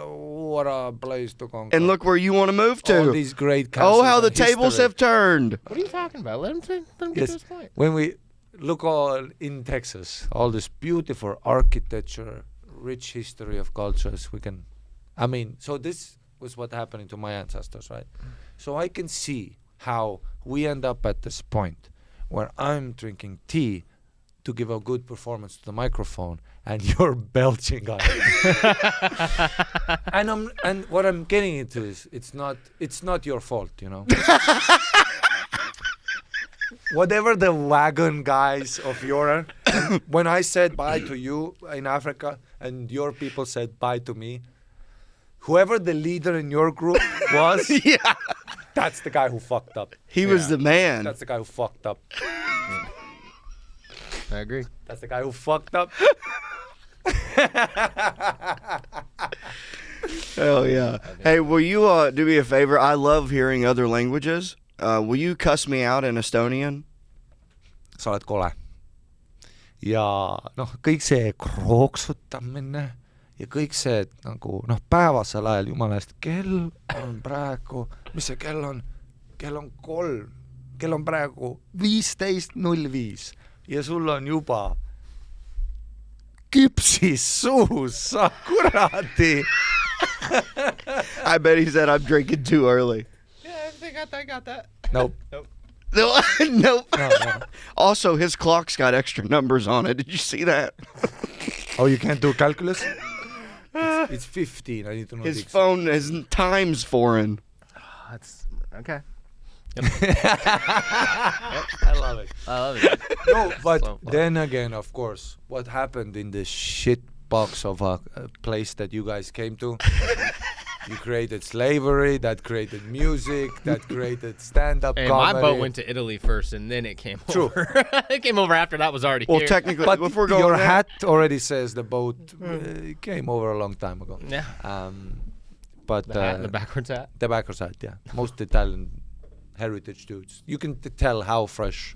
what a place to conquer. And look where you want to move all to. these great castles Oh, how the and tables history. have turned. What are you talking about? Let him get Yes. to his point. When we look all in Texas, all this beautiful architecture, rich history of cultures, so this was what happening to my ancestors, right? So I can see how we end up at this point where I'm drinking tea to give a good performance to the microphone, and you're belching on it. and what I'm getting into is it's not your fault, Whatever the wagon guys of your, when I said bye to you in Africa and your people said bye to me, whoever the leader in your group was, Yeah. That's the guy who fucked up. He was the man. That's the guy who fucked up. I agree. That's the guy who fucked up. Hell yeah. Hey, will you do me a favor? I love hearing other languages. Will you cuss me out in Estonian? Sa oled kole. Ja noh, kõik see krooksutamine ja kõik see, et nagu noh, päevasel ajal jumala eest, kell on praegu, mis see kell on? Kell on 3. Kell on praegu 15:05 ja sul on juba küpsis suus, sa kuradi. I bet he said I'm drinking too early. Yeah, I got that. Nope. No, nope. No. Also, his clock's got extra numbers on it. Did you see that? Oh, you can't do calculus? It's 15. I need to know His phone has times foreign. That's okay. I love it. No, but then again, of course, what happened in the shit box of a place that you guys came to? You created slavery, that created music, that created stand-up comedy. My boat went to Italy first, and then it came over. It came over after that was already here. Technically, but if we're going your hat already says the boat came over a long time ago. Yeah. But The backwards hat? The backwards hat, yeah. Most Italian heritage dudes. You can tell how fresh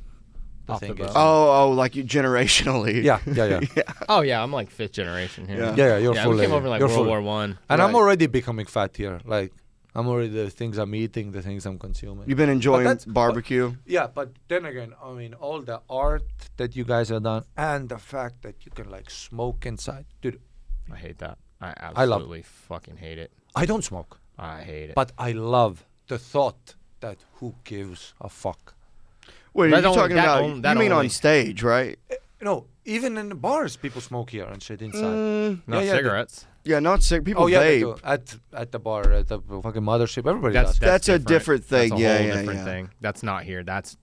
the Off thing the is. boat. Oh, like you generationally. Yeah. Oh, yeah, I'm like 5th generation here. Yeah. You're Yeah, fully. we came over like you're World fully. War I. And I'm already becoming fat here. Like, I'm already the things I'm eating, the things I'm consuming. You've been enjoying that's- barbecue. Yeah, but then again, I mean, all the art that you guys have done and the fact that you can like smoke inside. Dude, I hate that. I love absolutely fucking hate it. I don't smoke, I hate it. but I love the thought that who gives a fuck. Wait, That are you only- talking that about? on- that You mean only- on stage, right? No, even in the bars, people smoke here and shit inside. Not yeah, cigarettes. Yeah, not sick. People Oh yeah, they vape. do. At the bar, at the fucking mothership, everybody does. That's a different thing. That's a Yeah, whole yeah, different yeah. thing. That's not here. That's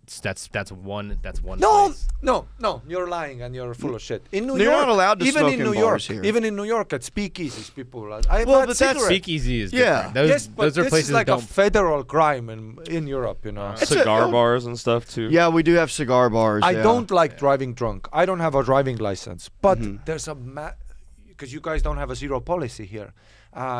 one. No, place. no, you're lying and you're full of shit. In New You're York, not allowed to even smoke in in New bars York, here. even in New York at speakeasies, people are. I've Well, had but that's- cigarettes. Speakeasy is Yeah. different. Those, Yes, but those are this places is like that a don't. federal crime in Europe, you know. It's Cigar bars and stuff too. Yeah, we do have cigar bars. I yeah. don't like driving drunk. I don't have a driving license, but Mm-hmm. there's a because you guys don't have a zero policy here.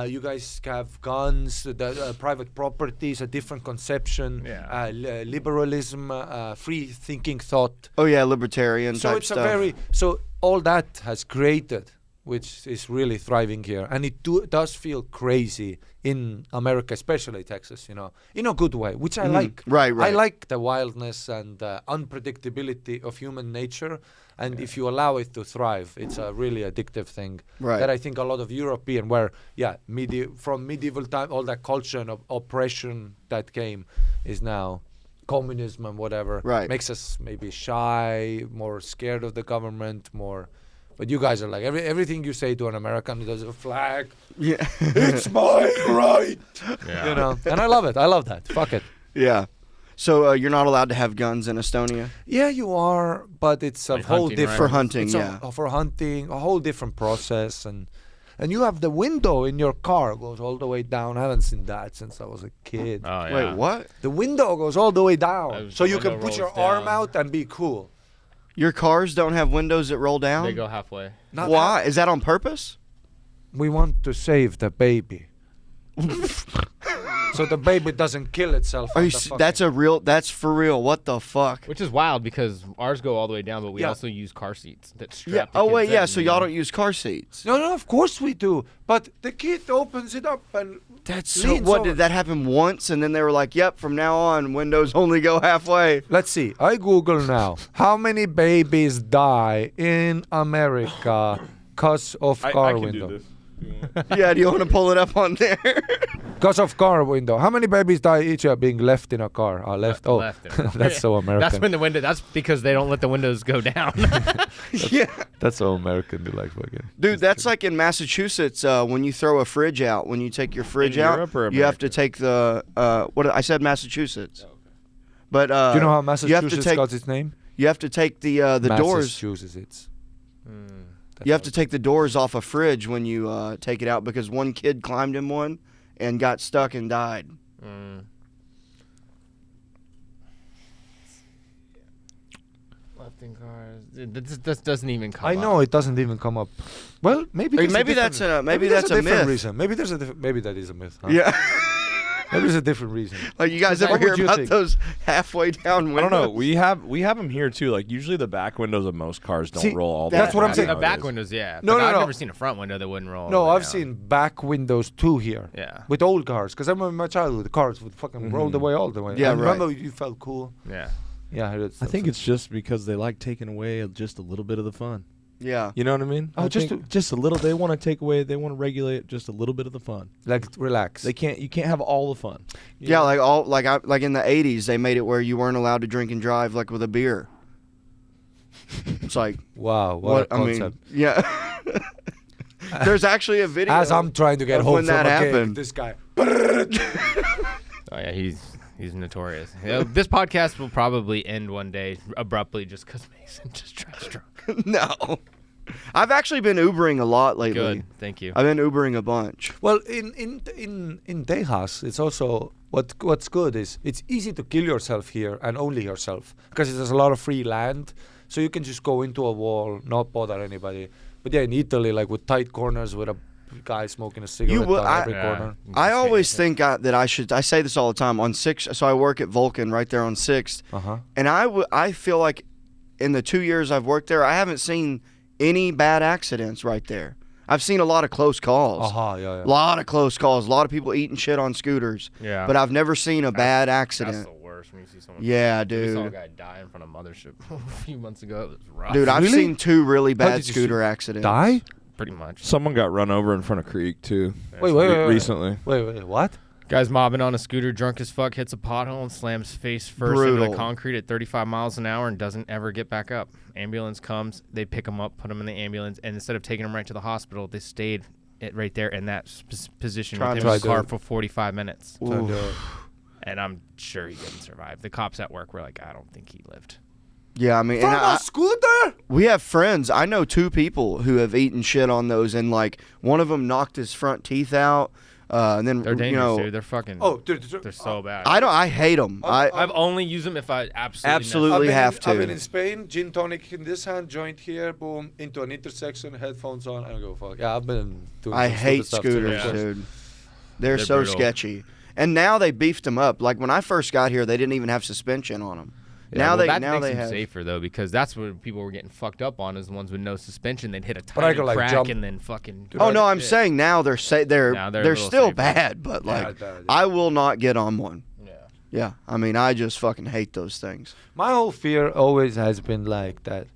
You guys have guns, the private properties, a different conception, Yeah. liberalism, free thinking thought. Oh yeah, libertarian So type it's stuff. so all that has created, which is really thriving here, and it does feel crazy in America, especially Texas, you know, in a good way, which I like. Right. I like the wildness and unpredictability of human nature, and if you allow it to thrive, it's a really addictive thing. Right. That I think a lot of European, where from medieval time, all that culture and oppression that came is now communism and whatever. Right. Makes us maybe shy, more scared of the government, more. But you guys are like everything you say to an American, there's a flag. Yeah. It's my right. Yeah. You know, and I love it. I love that. Fuck it. Yeah. So you're not allowed to have guns in Estonia? Yeah, you are, but it's a Like whole hunting, different For hunting, it's yeah. for hunting, a whole different process, and you have the window in your car goes all the way down. I haven't seen that since I was a kid. Oh yeah. Wait, what? The window goes all the way down, so the you can window put your rolls arm down. out and be cool. Your cars don't have windows that roll down? They go halfway. Not Why? Is that on purpose? We want to save the baby, so the baby doesn't kill itself. Are on you? the fucking- That's for real. What the fuck? Which is wild because ours go all the way down, but we Yeah. also use car seats that strap. Yeah. the Oh kids wait, yeah. in, So you y'all know? don't use car seats. No, of course we do. But the kid opens it up and That's so. leans What over. did that happen once? And then they were like, "Yep, from now on, windows only go halfway." Let's see. I Google now. How many babies die in America because of I car can window? do this. Yeah. Do you want to pull it up on there? Because of car window. How many babies die each year being left in a car? Left. Oh, Left in a car. that's so American. That's when the window. That's because they don't let the windows go down. Yeah. That's so American. They like fucking. Dude, that's like in Massachusetts when you throw a fridge out. When you take your fridge out, Europe or you have to America? take the what I said Massachusetts. But Do you know how you have to Massachusetts take got its name? you have to take the doors. Massachusetts. You have to take the doors off a fridge when you take it out because one kid climbed in one and got stuck and died. drifting cars. This doesn't even come up. I know it doesn't even come up. Well, maybe that's a maybe that's a different myth. reason. Maybe that is a myth. Huh? Yeah. Maybe there's a different reason. Like you guys ever hear about those halfway down windows? I don't know. We have them here too. Like usually the back windows of most cars don't roll all the way. That's what I'm saying. The back windows, yeah. No, I've never seen a front window that wouldn't roll. No, I've seen back windows too here. Yeah. With old cars, because I remember in my childhood the cars would fucking roll the way all the way. Yeah, and right. remember you felt cool. Yeah. Yeah, I think it's just because they like taking away just a little bit of the fun. Yeah. You know what I mean? Oh, just a little. They want to take away. They want to regulate just a little bit of the fun. like relax. You can't have all the fun. Yeah, like in the 80s they made it where you weren't allowed to drink and drive like with a beer. It's like wow, what a concept. I mean, yeah. There's actually a video. As I'm trying to get home when from that a happened. gig, this guy. Oh yeah, he's notorious. This podcast will probably end one day abruptly just because Mason just drives drunk. No. I've actually been Ubering a lot lately. Good, thank you. I've been Ubering a bunch. Well, in Texas, it's also what's good is it's easy to kill yourself here and only yourself because there's a lot of free land, so you can just go into a wall, not bother anybody. But yeah, in Italy, like with tight corners with a guy smoking a cigarette on every corner. I always think that I say this all the time on 6th. So I work at Vulcan right there on 6th, and I feel like in the 2 years I've worked there, I haven't seen any bad accidents right there. I've seen a lot of close calls. Yeah. A lot of close calls. A lot of people eating shit on scooters. Yeah. But I've never seen a bad accident. That's the worst when you see someone. Yeah, We dude. saw a guy die in front of Mothership a few months ago. It was rough. Dude, I've Really? seen 2 really bad did you scooter accidents. Die? Pretty much. Someone got run over in front of Creek too. Wait, recently. Wait, what? Guy's mobbing on a scooter, drunk as fuck, hits a pothole and slams face first into Brutal. the concrete at 35 miles an hour and doesn't ever get back up. Ambulance comes, they pick him up, put him in the ambulance, and instead of taking him right to the hospital, they stayed right there in that position with him in his car for 45 minutes. And I'm sure he didn't survive. The cops at work were like, I don't think he lived. Yeah, I mean, From a scooter? we have friends. I know 2 people who have eaten shit on those, and like one of them knocked his front teeth out. And then They're dangerous, dude. They're fucking. Oh, dude, they're so bad. I hate them. I've only used them if I Absolutely have to. I've been in Spain, gin tonic in this hand, joint here, boom, into an intersection, headphones on, I don't go fuck. Yeah, I've been doing I some hate stupid stuff too, scooters, of course. dude. They're so brutal. sketchy. And now they beefed them up. Like when I first got here, they didn't even have suspension on them. Yeah, that now makes they them have. safer though, because that's what people were getting fucked up on, is the ones with no suspension. They'd hit a But I tiny could, like, crack jump- and then fucking. Oh no, I'm saying now they're Now they're a they're little still safer. bad, but like bad, yeah. I will not get on one. Yeah. Yeah, I mean I just fucking hate those things. My whole fear always has been like that.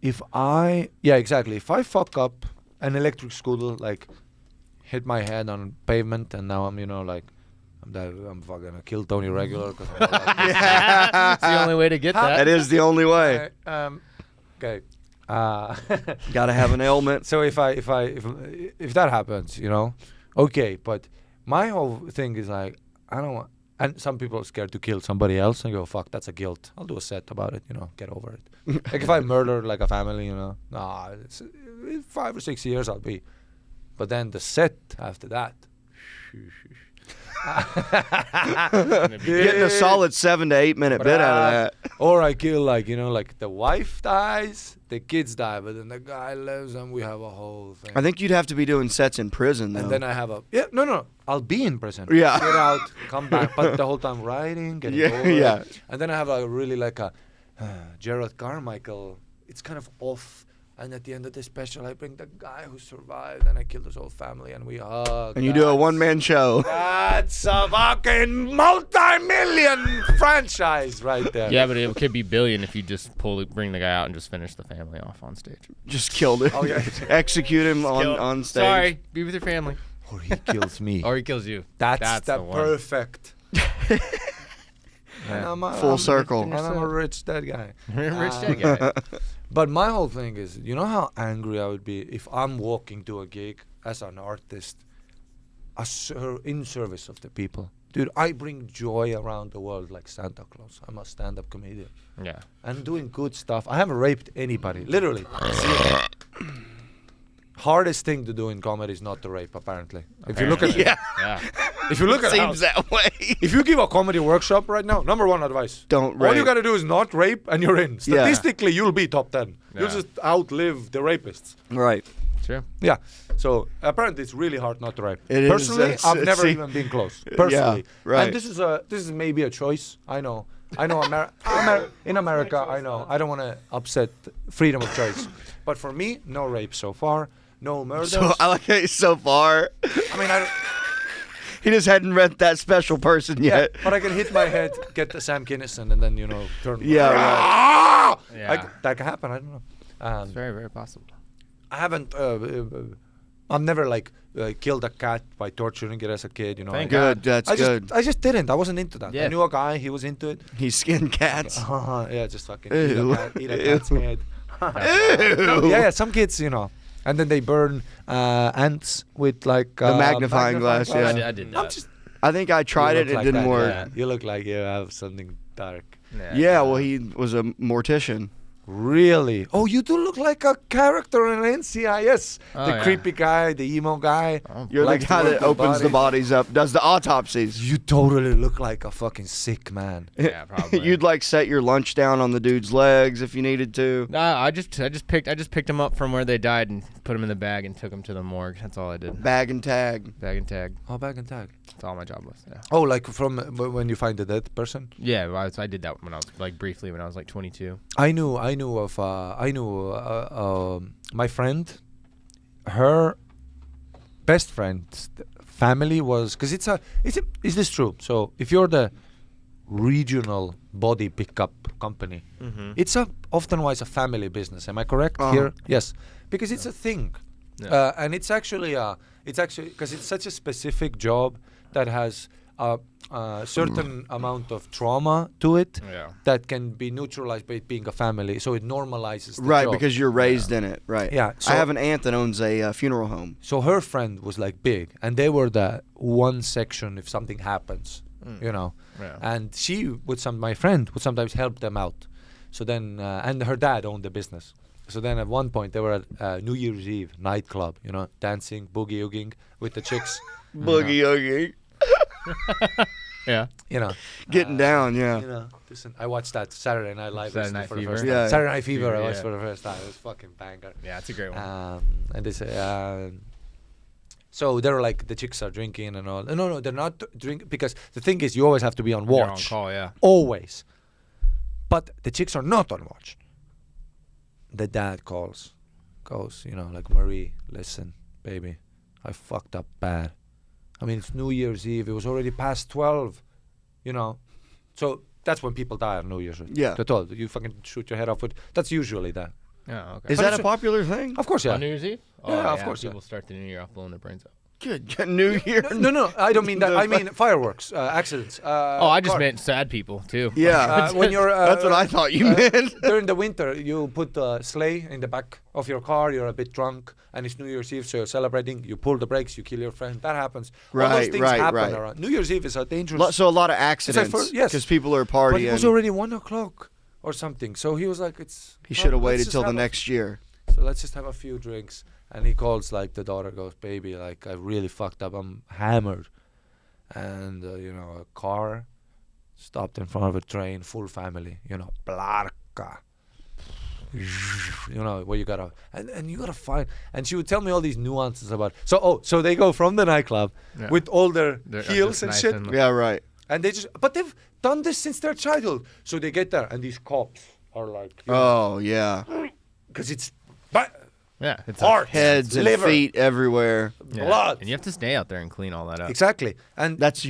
If I fuck up an electric scooter, like hit my head on pavement, and now I'm I'm fucking gonna kill Tony regular. Cause I'm It's the only way to get that. That is the only way. Okay. Gotta have an ailment. So if that happens, okay. But my whole thing is like I don't want. And some people are scared to kill somebody else and go, fuck, that's a guilt. I'll do a set about it, get over it. Like if I murder like a family, it's 5 or 6 years I'll be. But then the set after that. Getting a solid 7 to 8 minute bit out of that. Or I kill like the wife dies, the kids die, but then the guy lives and we have a whole thing. I think you'd have to be doing sets in prison though. And then I have I'll be in prison. Yeah. Get out, come back, but the whole time writing, getting over yeah. it. And then I have a really like a Gerard Carmichael. It's kind of off. And at the end of the special, I bring the guy who survived, and I kill his whole family, and we hug. And you do a one-man show. That's a fucking multi-million franchise right there. Yeah, but it could be billion if you just bring the guy out and just finish the family off on stage. Just killed him. Oh, yeah. Execute him on stage. Sorry, be with your family. Or he kills me. Or he kills you. That's the the one. perfect. Yeah. Full circle. And I'm a rich dead guy. Rich dead guy. But my whole thing is, you know how angry I would be if I'm walking to a gig as an artist, in service of the people. Dude, I bring joy around the world like Santa Claus. I'm a stand-up comedian. Yeah. I'm doing good stuff. I haven't raped anybody, literally. Hardest thing to do in comedy is not to rape, apparently. If you look at Yeah. If you look at seems that way. if you give a comedy workshop right now, number one advice: don't rape. All you gotta do is not rape, and you're in. Statistically, you'll be top 10. Yeah. You'll just outlive the rapists. Right. True. Yeah. So apparently, it's really hard not to rape. It is, Personally, I've never even been close. Personally, right. And this is maybe a choice. I know. In America, I know. I don't want to upset freedom of choice. But for me, no rape so far. No murders. So I like it so far. I mean, He just hadn't met that special person yet. but I can hit my head, get the Sam Kinison, and then turn. Yeah, right. Yeah. That can happen. I don't know. It's very, very possible. I haven't. I've never killed a cat by torturing it as a kid. Thank Good. That's good. I just didn't. I wasn't into that. Yeah. I knew a guy. He was into it. He skinned cats. Yeah, just fucking Ew. eat a cat's head. Ew. Yeah, some kids, and then they burn ants with The magnifying glass, yeah. I did that. I think I tried it. It didn't work. Yeah. You look like you have something dark. Yeah, well, he was a mortician. Really? Oh, you do look like a character in NCIS. Oh, The yeah. creepy guy, the emo guy. Oh, You're Likes the to guy work that the opens the body. bodies up, does the autopsies. You totally look like a fucking sick man. Yeah, probably. You'd set your lunch down on the dude's legs if you needed to. No, I just picked him up from where they died and put him in the bag and took him to the morgue. That's all I did. Bag and tag. Bag and tag. Oh, bag and tag. That's all my job was. Yeah. Oh, like from when you find a dead person? Yeah, well, I did that when I was briefly when I was 22. I knew my friend, her best friend's family was, because is this true? So if you're the regional body pickup company, it's often-wise a family business. Am I correct here? Yes, because it's a thing, and it's actually because it's such a specific job that has a certain amount of trauma to it that can be neutralized by it being a family, so it normalizes the Right, job. because you're raised in it. Right. Yeah, I have an aunt that owns a funeral home. So her friend was big, and they were the one section if something happens, Yeah. and my friend would sometimes help them out. So then, and her dad owned the business. So then at one point they were at New Year's Eve nightclub, dancing, boogie-ooging with the chicks. Boogie oogie. Yeah. Getting down, yeah. Listen, I watched that Saturday Night Live Saturday Night for the Fever. first Yeah. time. Saturday Night Fever, I Fever, watched yeah. for the first time. It was fucking banger. Yeah, it's a great one. And they say, so they're the chicks are drinking and all. No, they're not drinking, because the thing is, you always have to be on You're on watch. call, yeah. Always. But the chicks are not on watch. The dad goes, Marie, listen, baby, I fucked up bad. I mean, it's New Year's Eve. It was already past 12, So that's when people die on New Year's Eve. Yeah. That's all. You fucking shoot your head off with. That's usually that. Yeah, okay. Is But that it's a popular thing? Of course, yeah. On New Year's Eve? Yeah, of course, People start the new year off blowing their brains out. Good. New Year. No, I don't mean that. I mean fireworks, accidents. I just meant sad people, too. Yeah. When you're. That's what I thought you meant. During the winter, you put a sleigh in the back of your car. You're a bit drunk, and it's New Year's Eve, so you're celebrating. You pull the brakes, you kill your friend. That happens. All those Right, things right, happen right. around. New Year's Eve is a dangerous. So a lot of accidents. yes. Because people are But it partying. was already 1 o'clock or something. So he was like, "It's." He should have let's waited just till the have next year. So let's just have a few drinks. And he calls the daughter, goes, "Baby, I really fucked up. I'm hammered." And a car stopped in front of a train, full family. Blarka. Where you gotta and you gotta find. And she would tell me all these nuances about. So they go from the nightclub with all their They're heels just and nice shit. and- Yeah, right. And but they've done this since their childhood. So they get there, and these cops are Oh, yeah. because it's Yeah. It's heart, Heads and liver, feet everywhere. blood. And you have to stay out there and clean all that up. Exactly. And That's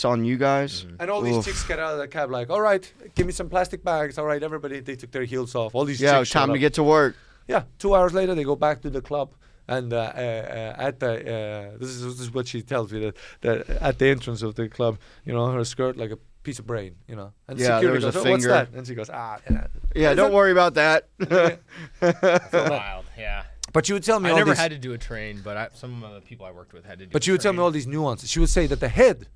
on you guys? And all these Oof. chicks get out of the cab all right, give me some plastic bags. All right, everybody, they took their heels off. All these Yeah, chicks it's time showed to up. get to work. Yeah, 2 hours later, they go back to the club. And at the, this is what she tells me, that at the entrance of the club, her skirt like a piece of brain, And Yeah, security there was goes, a "Oh, what's finger." that?" And she goes, Yeah, don't worry about that. Wild, yeah. But she would tell me I all never these, had to do a train, but some of the people I worked with had to do but a she would tell me train. all these nuances. She would say that the head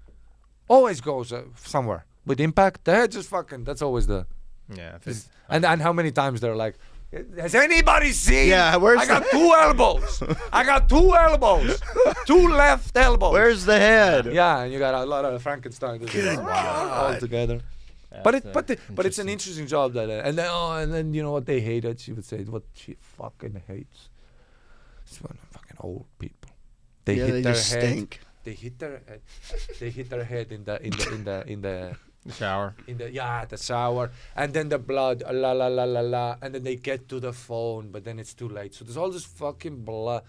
always goes somewhere with impact. The head just fucking, that's always the... Yeah. If it's, And how many times they're like, Has anybody seen? Yeah, where's I got 2 elbows. I got 2 elbows. 2 left elbows. Where's the head? Yeah, and you got a lot of Frankenstein all together. Yeah, But it's an interesting job that and then you know what they hate it. She would say what she fucking hates. It's when fucking old people. They hit their just head. stink. They hit their head. They hit their head in the shower. the shower, and then the blood, la la la la la, and then they get to the phone, but then it's too late. So there's all this fucking blood.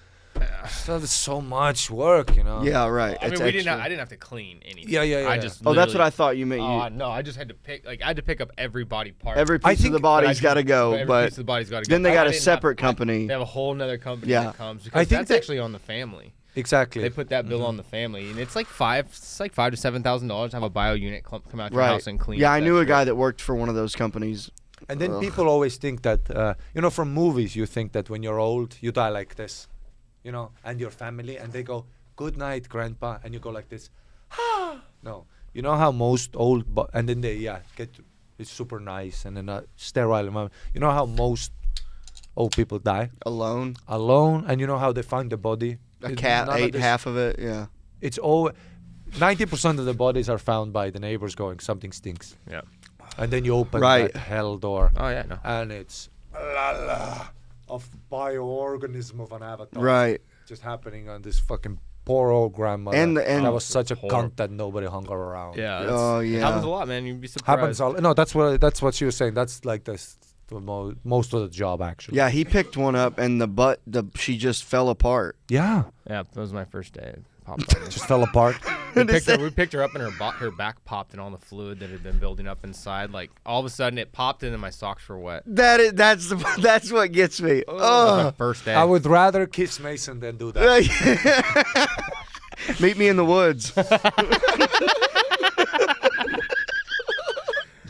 So there's so much work, you know. Yeah, right. I It's mean, extra. I didn't have to clean anything. Yeah. I just Oh, that's what literally- I thought you meant. Oh no, I just had to pick. Like I had to pick up every body part. Every piece of the body's got to go, every but piece of the body's got to go. then they got I a didn't separate have- company. They have a whole nother company Yeah. that comes. I Because think that's that- actually on the family. Exactly. They put that bill on the family, and it's like $5 to $7,000 to have a bio unit come out to your Right. house and clean. Yeah, up I that knew a shit. guy that worked for one of those companies. And then Ugh. people always think that, from movies, you think that when you're old, you die like this, and your family, and they go, good night, grandpa, and you go like this, no. You know how most old, and then they, it's super nice, and then sterile. You know how most old people die? Alone. Alone, and you know how they find the body? A cat None of ate this- half of it. Yeah. It's all, 90% of the bodies are found by the neighbors going, something stinks. Yeah. And then you open Right. that hell door. Oh yeah, no. And it's of bioorganism of an avatar. Right. Just happening on this fucking poor old grandmother. And that was such a Poor. cunt that nobody hung her around. Yeah. Oh, It yeah. happens a lot, man. You'd be surprised. Happens all. No, that's what she was saying. That's like most of the job actually. Yeah, he picked one up, and she just fell apart. Yeah. Yeah, that was my first day. It popped on me. Just fell apart. We picked her up, and her back popped, and all the fluid that had been building up inside, like all of a sudden it popped, and then my socks were wet. That's what gets me. That was my Oh. first day. I would rather kiss Mason than do that. Meet me in the woods.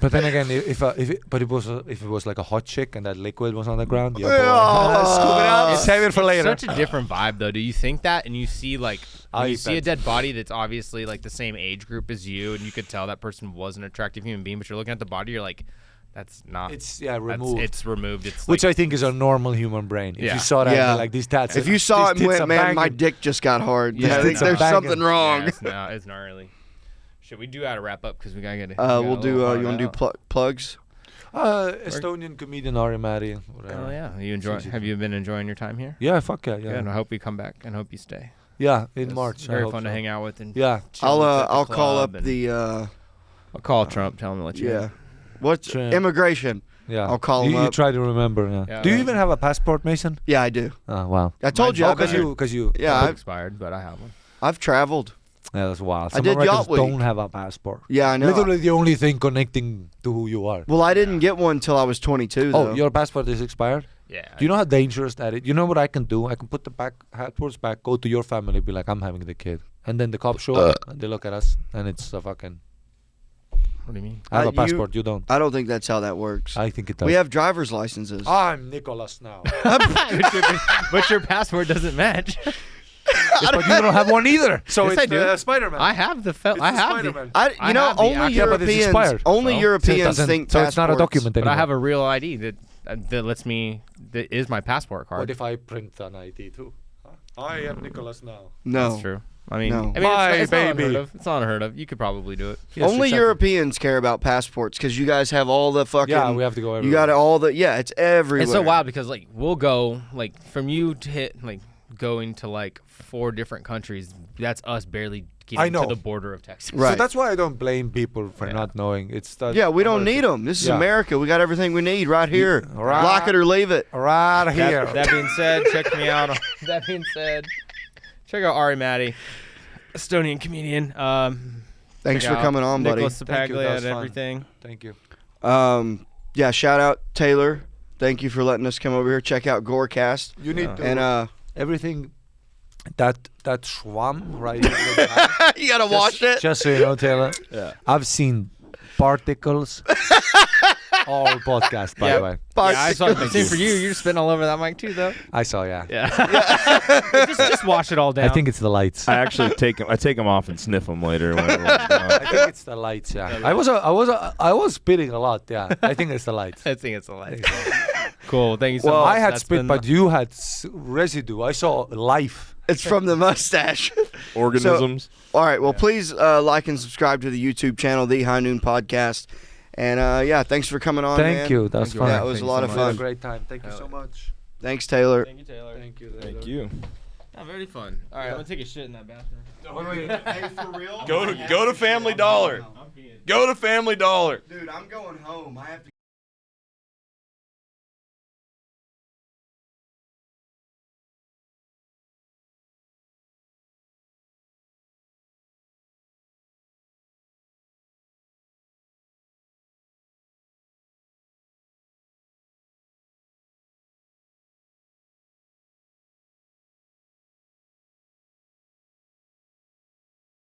But then again, if it was like a hot chick and that liquid was on the ground, yeah, boy. Oh. Scoop it up, save it for later. Such a different vibe, though. Do you think that? And you see like when you I see a bet. dead body that's obviously like the same age group as you, and you could tell that person was an attractive human being, but you're looking at the body, you're like, that's not. It's removed. It's removed. It's Which like, I think is a normal human brain. If Yeah. you saw that, Yeah. like these tats. If you saw it these and tits went, are man, my banging." dick just got hard. Yeah, I think tits are there's banging. something wrong. Yeah, it's gnarly. Should we do to wrap up because we gotta get. We'll do. You want to do plugs? Estonian comedian Ari Matti. Whatever. Oh yeah, have you been enjoying your time here? Yeah, fuck yeah, Yeah, yeah. and I hope you come back and hope you stay. Yeah, in It's March. I very hope fun to so. hang out with and Yeah. chill at the I'll call club up and- the. I'll call Trump. Tell him to let you. Yeah. in. What's Sure. immigration? Yeah. I'll call him you up. try to remember, yeah. Yeah, Do you right. even have a passport, Mason? Yeah, I do. Oh, wow. I told you. Mine's I've been Because here. you. Yeah, It's expired, but I have one. I've traveled. Yeah, that's wild. I Some did Americans Yacht Week. don't have a passport. Yeah, I know. Literally the only thing connecting to who you are. Well, I didn't get one until I was 22. Though. Oh, your passport is expired? Yeah. Do you know how dangerous that is? You know what I can do? I can put the passports back, go to your family, be like, I'm having the kid. And then the cops show up, and they look at us, and it's a fucking... What do you mean? I have a You- passport, you don't. I don't think that's how that works. I think it does. We have driver's licenses. I'm Nicholas now. but your passport doesn't match. But you don't have one either. So Yes, it's I do. Spider-Man. I have the. It's I the have Spider-Man. the. You know, have the only actual- Yeah, but it's Europeans. expired. Only So it Europeans doesn't- think so it's not a passports. document But anymore. I have a real ID that lets me. That is my passport card. What if I print an ID too? I am Nicholas now. No. That's true. I mean, No. My it's not baby. unheard of. It's not unheard of. You could probably do it. Yes, Only exactly. Europeans care about passports because you guys have all the fucking. Yeah, we have to go everywhere. You got all the. Yeah, it's everywhere. It's so wild because like we'll go like from you to hit like going to like 4 different countries. That's us barely I getting know. to the border of Texas. Right. So that's why I don't blame people for Yeah. not knowing. It's that Yeah, we don't America. need them. This is Yeah. America. We got everything we need right here. Right. Lock it or leave it. Right here. That being said, check me out. That being said, check out Ari Matti, Estonian comedian. Thanks check for out coming on, buddy. Nicholas Thank you, that Ceppaglia was and fun. everything. Thank you. Yeah, shout out Taylor. Thank you for letting us come over here. Check out Gorecast. You need to And everything that schwamm right here. with the hand, you gotta wash it. Just so you know, Taylor. Yeah. I've seen particles all podcast, by the way. Yeah, I saw the same for you. You're spitting all over that mic too, though. I saw, yeah. Yeah. just wash it all down. I think it's the lights. I actually take them off and sniff them later. When everyone's gone. I think it's the lights, yeah. I was spitting a lot, yeah. I think it's the lights. I think it's a light. Cool. Thank you so Well, much. I had That's spit, been- but you had residue. I saw life. It's from the mustache. Organisms. All right. Well, please like and subscribe to the YouTube channel, The High Noon Podcast. And yeah, thanks for coming on. Thank man. you. That was fun. Yeah, it was a lot of We had fun. a great time. Thank you so much. Thanks, Taylor. Thank you, Taylor. Thank you. Thank you. Yeah, very fun. All right, I'm gonna take a shit in that bathroom. Hey, for real? Go to Family Dollar. Go to Family Dollar. Dude, I'm going home. I have to.